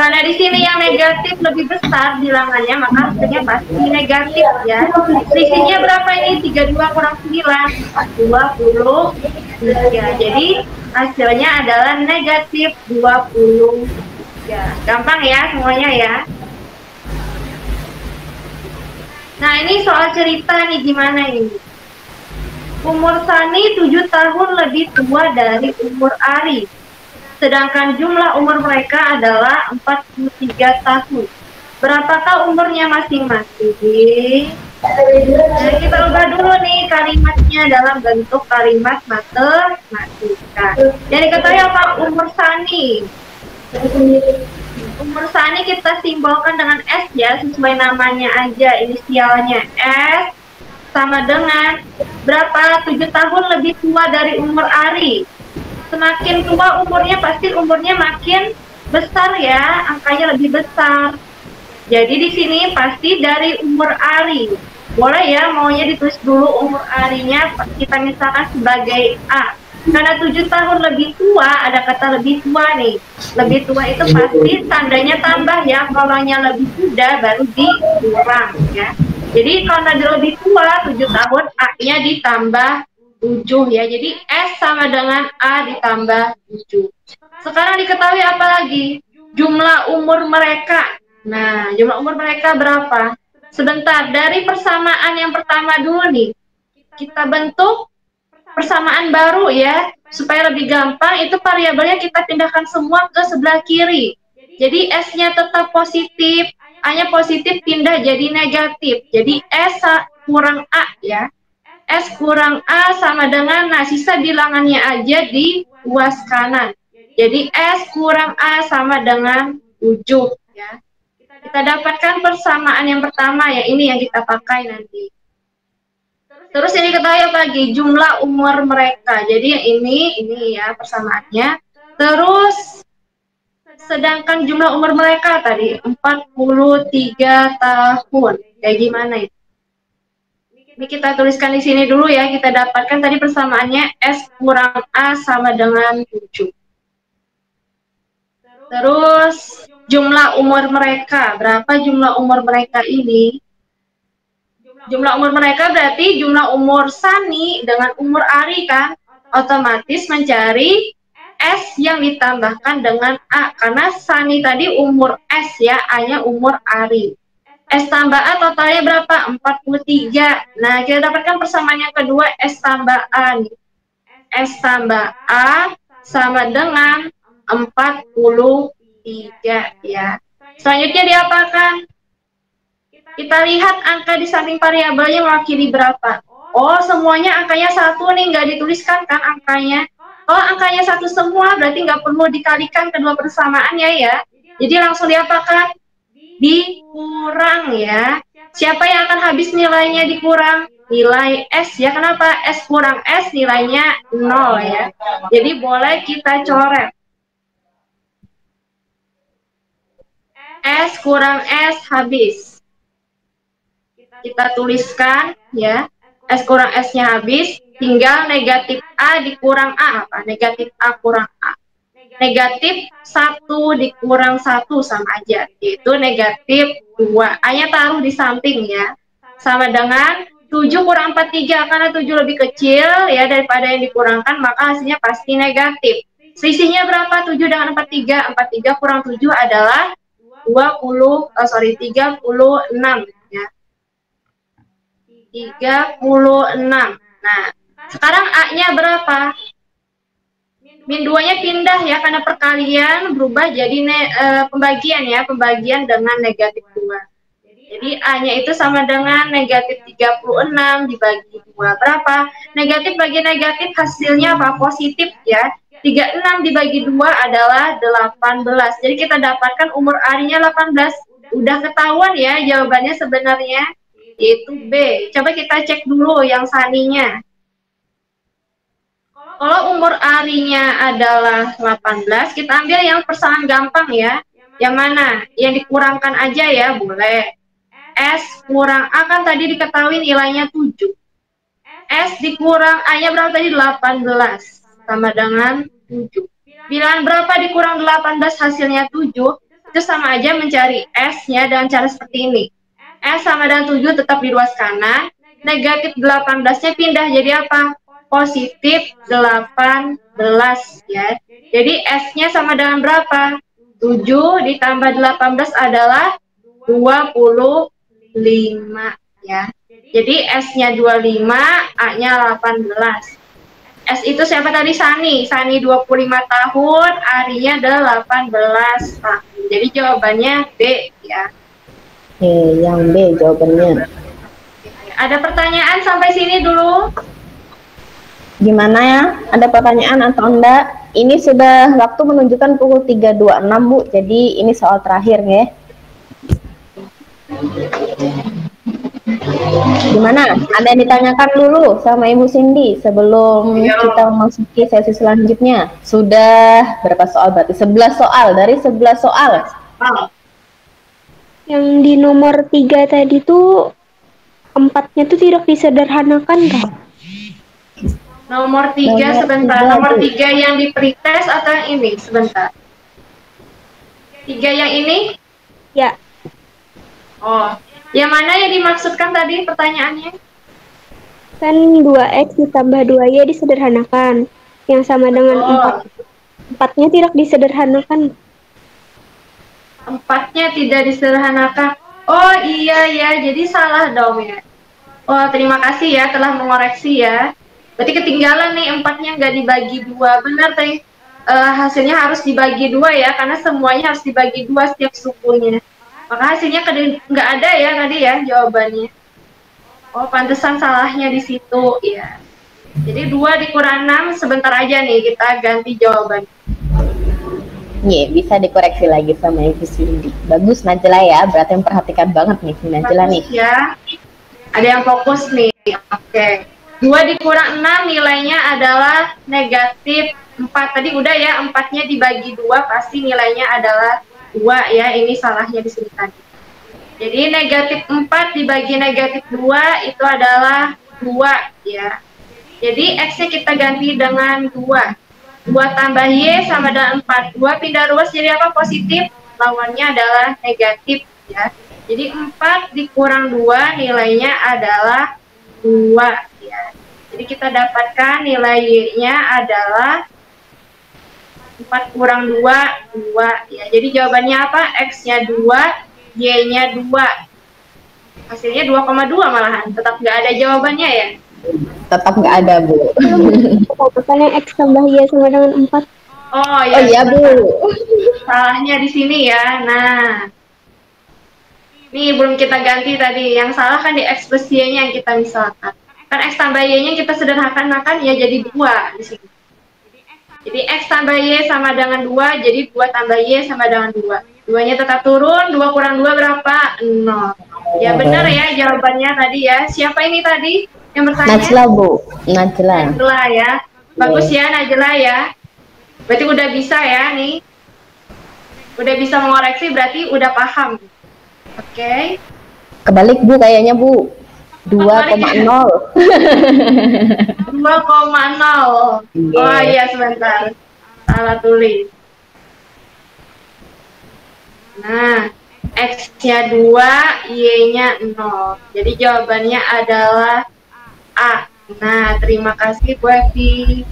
Karena di sini yang negatif lebih besar bilangannya, maka hasilnya pasti negatif ya. Selisihnya berapa ini? 32 kurang 9, 23. Jadi hasilnya adalah negatif 23. Gampang ya semuanya ya. Nah ini soal cerita nih, gimana ini? Umur Sani 7 tahun lebih tua dari umur Ari. Sedangkan jumlah umur mereka adalah 43 tahun. Berapakah umurnya masing-masing? Nah, kita ubah dulu nih kalimatnya dalam bentuk kalimat matematika. Jadi diketahui apa umur Sani? Umur Sani kita simbolkan dengan S ya, sesuai namanya aja, inisialnya S, sama dengan berapa? 7 tahun lebih tua dari umur Ari. Semakin tua umurnya pasti umurnya makin besar ya, angkanya lebih besar. Jadi di sini pasti dari umur Ari. Boleh ya, maunya ditulis dulu umur Arinya, kita misalkan sebagai A. Karena 7 tahun lebih tua, ada kata lebih tua nih. Lebih tua itu pasti tandanya tambah ya, kalau lebih muda baru dikurang ya. Jadi karena dia lebih tua, 7 tahun, A-nya ditambah 7 ya. Jadi S sama dengan A ditambah 7. Sekarang diketahui apa lagi? Jumlah umur mereka. Nah, jumlah umur mereka berapa? Sebentar, dari persamaan yang pertama dulu nih. Kita bentuk persamaan baru ya, supaya lebih gampang. Itu variabelnya kita pindahkan semua ke sebelah kiri. Jadi S-nya tetap positif, A-nya positif pindah jadi negatif. Jadi S kurang A ya. S kurang A sama dengan, nah sisa bilangannya aja di uas kanan. Jadi S kurang A sama dengan 7 ya. Kita dapatkan persamaan yang pertama ya, ini yang kita pakai nanti. Terus ini ketahui apa lagi? Jumlah umur mereka. Jadi yang ini ya persamaannya. Terus sedangkan jumlah umur mereka tadi 43 tahun. Kayak gimana itu? Ini kita tuliskan di sini dulu ya. Kita dapatkan tadi persamaannya S kurang A sama dengan 7. Terus jumlah umur mereka. Berapa jumlah umur mereka ini? Jumlah umur mereka berarti jumlah umur Sani dengan umur Ari kan? Otomatis mencari S yang ditambahkan dengan A. Karena Sani tadi umur S ya, A-nya umur Ari. S tambah A totalnya berapa? 43. Nah, kita dapatkan persamaan yang kedua S tambah A nih. S tambah A sama dengan 43 ya. Selanjutnya diapakan? Kita lihat angka di samping variabelnya mewakili berapa. Oh, semuanya angkanya 1 nih, nggak dituliskan kan angkanya. Kalau angkanya 1 semua, berarti nggak perlu dikalikan kedua persamaannya ya. Jadi langsung diapakan? Dikurang ya. Siapa yang akan habis nilainya dikurang? Nilai S ya. Kenapa? S kurang S nilainya 0 ya. Jadi boleh kita coret. S kurang S habis. Kita tuliskan ya, S kurang S-nya habis, tinggal negatif A dikurang A, apa? Negatif A kurang A. Negatif 1 dikurang 1 sama aja, yaitu negatif 2. A-nya taruh di samping ya, sama dengan 7 kurang 43, karena 7 lebih kecil ya daripada yang dikurangkan, maka hasilnya pasti negatif. Selisihnya berapa? 7 dengan 43, 43 kurang 7 adalah 36 ya. 36. Nah, sekarang A-nya berapa? Min 2-nya pindah ya, karena perkalian berubah jadi pembagian ya, pembagian dengan negatif 2. Jadi A-nya itu sama dengan negatif 36 dibagi 2. Berapa? Negatif bagi negatif hasilnya apa? Positif ya. 36 dibagi 2 adalah 18. Jadi kita dapatkan umur A-nya 18. Udah ketahuan ya jawabannya sebenarnya, yaitu B. Coba kita cek dulu yang saninya. Kalau umur Arinya adalah 18, kita ambil yang persamaan gampang ya. Yang mana? Yang dikurangkan aja ya, boleh. S kurang A kan tadi diketahui nilainya 7. S dikurang A-nya berapa tadi? 18. Sama dengan 7. Bilangan berapa dikurang 18 hasilnya 7? Itu sama aja mencari S-nya dengan cara seperti ini. S sama dengan 7 tetap di ruas kanan. Negatif 18-nya pindah jadi apa? Positif 18 ya. Jadi S-nya sama dengan berapa? 7 ditambah 18 adalah 25 ya. Jadi S-nya 25, A-nya 18. S itu siapa tadi? Sani. Sani 25 tahun, Arinya adalah 18 tahun. Jadi jawabannya B ya. Yang B jawabannya. Ada pertanyaan sampai sini dulu? Gimana ya? Ada pertanyaan atau enggak? Ini sudah waktu menunjukkan pukul 3.26 Bu. Jadi ini soal terakhir ya. Gimana? Ada yang ditanyakan dulu sama Ibu Cindy sebelum kita memasuki sesi selanjutnya. Sudah berapa soal berarti? 11 soal dari 11 soal. Yang di nomor 3 tadi tuh 4-nya tuh tidak disederhanakan kan? Nomor 3 sebentar. Nomor 3 yang di pretest atau yang ini? Sebentar. 3 yang ini? Ya. Oh, yang mana yang dimaksudkan tadi pertanyaannya? Kan 2X ditambah 2Y disederhanakan. Yang sama dengan 4. 4-nya tidak disederhanakan. 4-nya tidak disederhanakan. Oh iya ya, jadi salah dong ya. Oh, terima kasih ya telah mengoreksi ya. Berarti ketinggalan nih 4-nya nggak dibagi 2. Benar teh. Hasilnya harus dibagi 2 ya, karena semuanya harus dibagi 2 setiap sukunya. Maka hasilnya nggak ada ya tadi ya jawabannya. Oh, pantesan salahnya di situ ya. Jadi 2 dikurang 6, sebentar aja nih kita ganti jawaban. Bisa dikoreksi lagi sama Ibu Cindy. Bagus Najla ya, berarti memperhatikan banget nih Najla nih. Ya. Ada yang fokus nih. Oke. 2 dikurang 6 nilainya adalah negatif 4. Tadi udah ya, 4-nya dibagi 2 pasti nilainya adalah 2 ya. Ini salahnya di sini tadi. Jadi negatif 4 dibagi negatif 2 itu adalah 2 ya. Jadi X-nya kita ganti dengan 2. 2 tambah Y sama dengan 4. 2 pindah ruas jadi apa? Positif. Lawannya adalah negatif ya. Jadi 4 dikurang 2 nilainya adalah 2 ya. Jadi kita dapatkan nilai Y-nya adalah 4 kurang 2, 2 ya. Jadi jawabannya apa? X-nya 2, Y-nya 2. Hasilnya 2,2 malahan. Tetap nggak ada jawabannya ya? Tetap nggak ada Bu. Makanya X tambah Y sama dengan 4. Oh iya Bu. Salahnya di sini ya. Nah, nih belum kita ganti tadi. Yang salah kan di X plus Y-nya yang kita misalkan. Kan X tambah Y-nya kita sederhanakan ya jadi 2 di sini. Jadi X tambah Y sama dengan 2, jadi 2 tambah Y sama dengan 2. 2-nya tetap turun, 2 kurang 2 berapa? 0. Ya benar ya jawabannya tadi ya. Siapa ini tadi yang bertanya? Najla Bu. Najla. Najla ya. Bagus ya Najla ya. Berarti udah bisa ya nih. Udah bisa mengoreksi berarti udah paham. Oke. Kebalik Bu kayaknya Bu. 2,0. 2,0. Oh iya sebentar. Salah tulis. Nah, X-nya 2, Y-nya 0. Jadi jawabannya adalah A. Nah, terima kasih Bu Evi.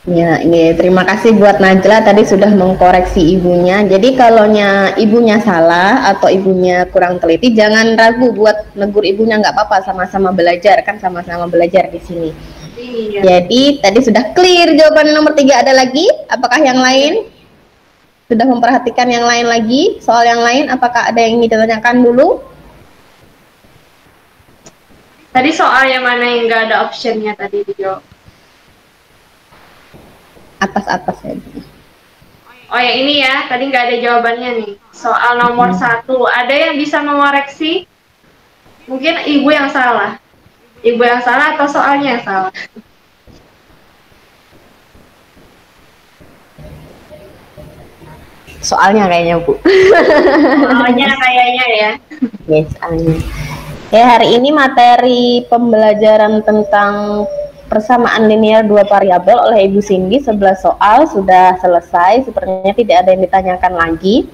Ya, ini terima kasih buat Najla tadi sudah mengkoreksi ibunya. Jadi kalau ibunya salah atau ibunya kurang teliti, jangan ragu buat negur ibunya, nggak apa-apa, sama-sama belajar kan, sama-sama belajar di sini. Iya. Jadi tadi sudah clear jawaban nomor 3. Ada lagi? Apakah yang lain? Sudah memperhatikan yang lain lagi? Soal yang lain, apakah ada yang ingin ditanyakan dulu? Tadi soal yang mana yang nggak ada optionnya tadi dijawab? Atas-atas ya. Oh ya ini ya, tadi nggak ada jawabannya nih. Soal nomor 1, ada yang bisa mengoreksi? Mungkin ibu yang salah. Ibu yang salah atau soalnya yang salah? Soalnya kayaknya Bu. Soalnya kayaknya ya. Yes, soalnya. Ya, hari ini materi pembelajaran tentang persamaan linear dua variabel oleh Ibu Cindy 11 soal sudah selesai. Sepertinya tidak ada yang ditanyakan lagi.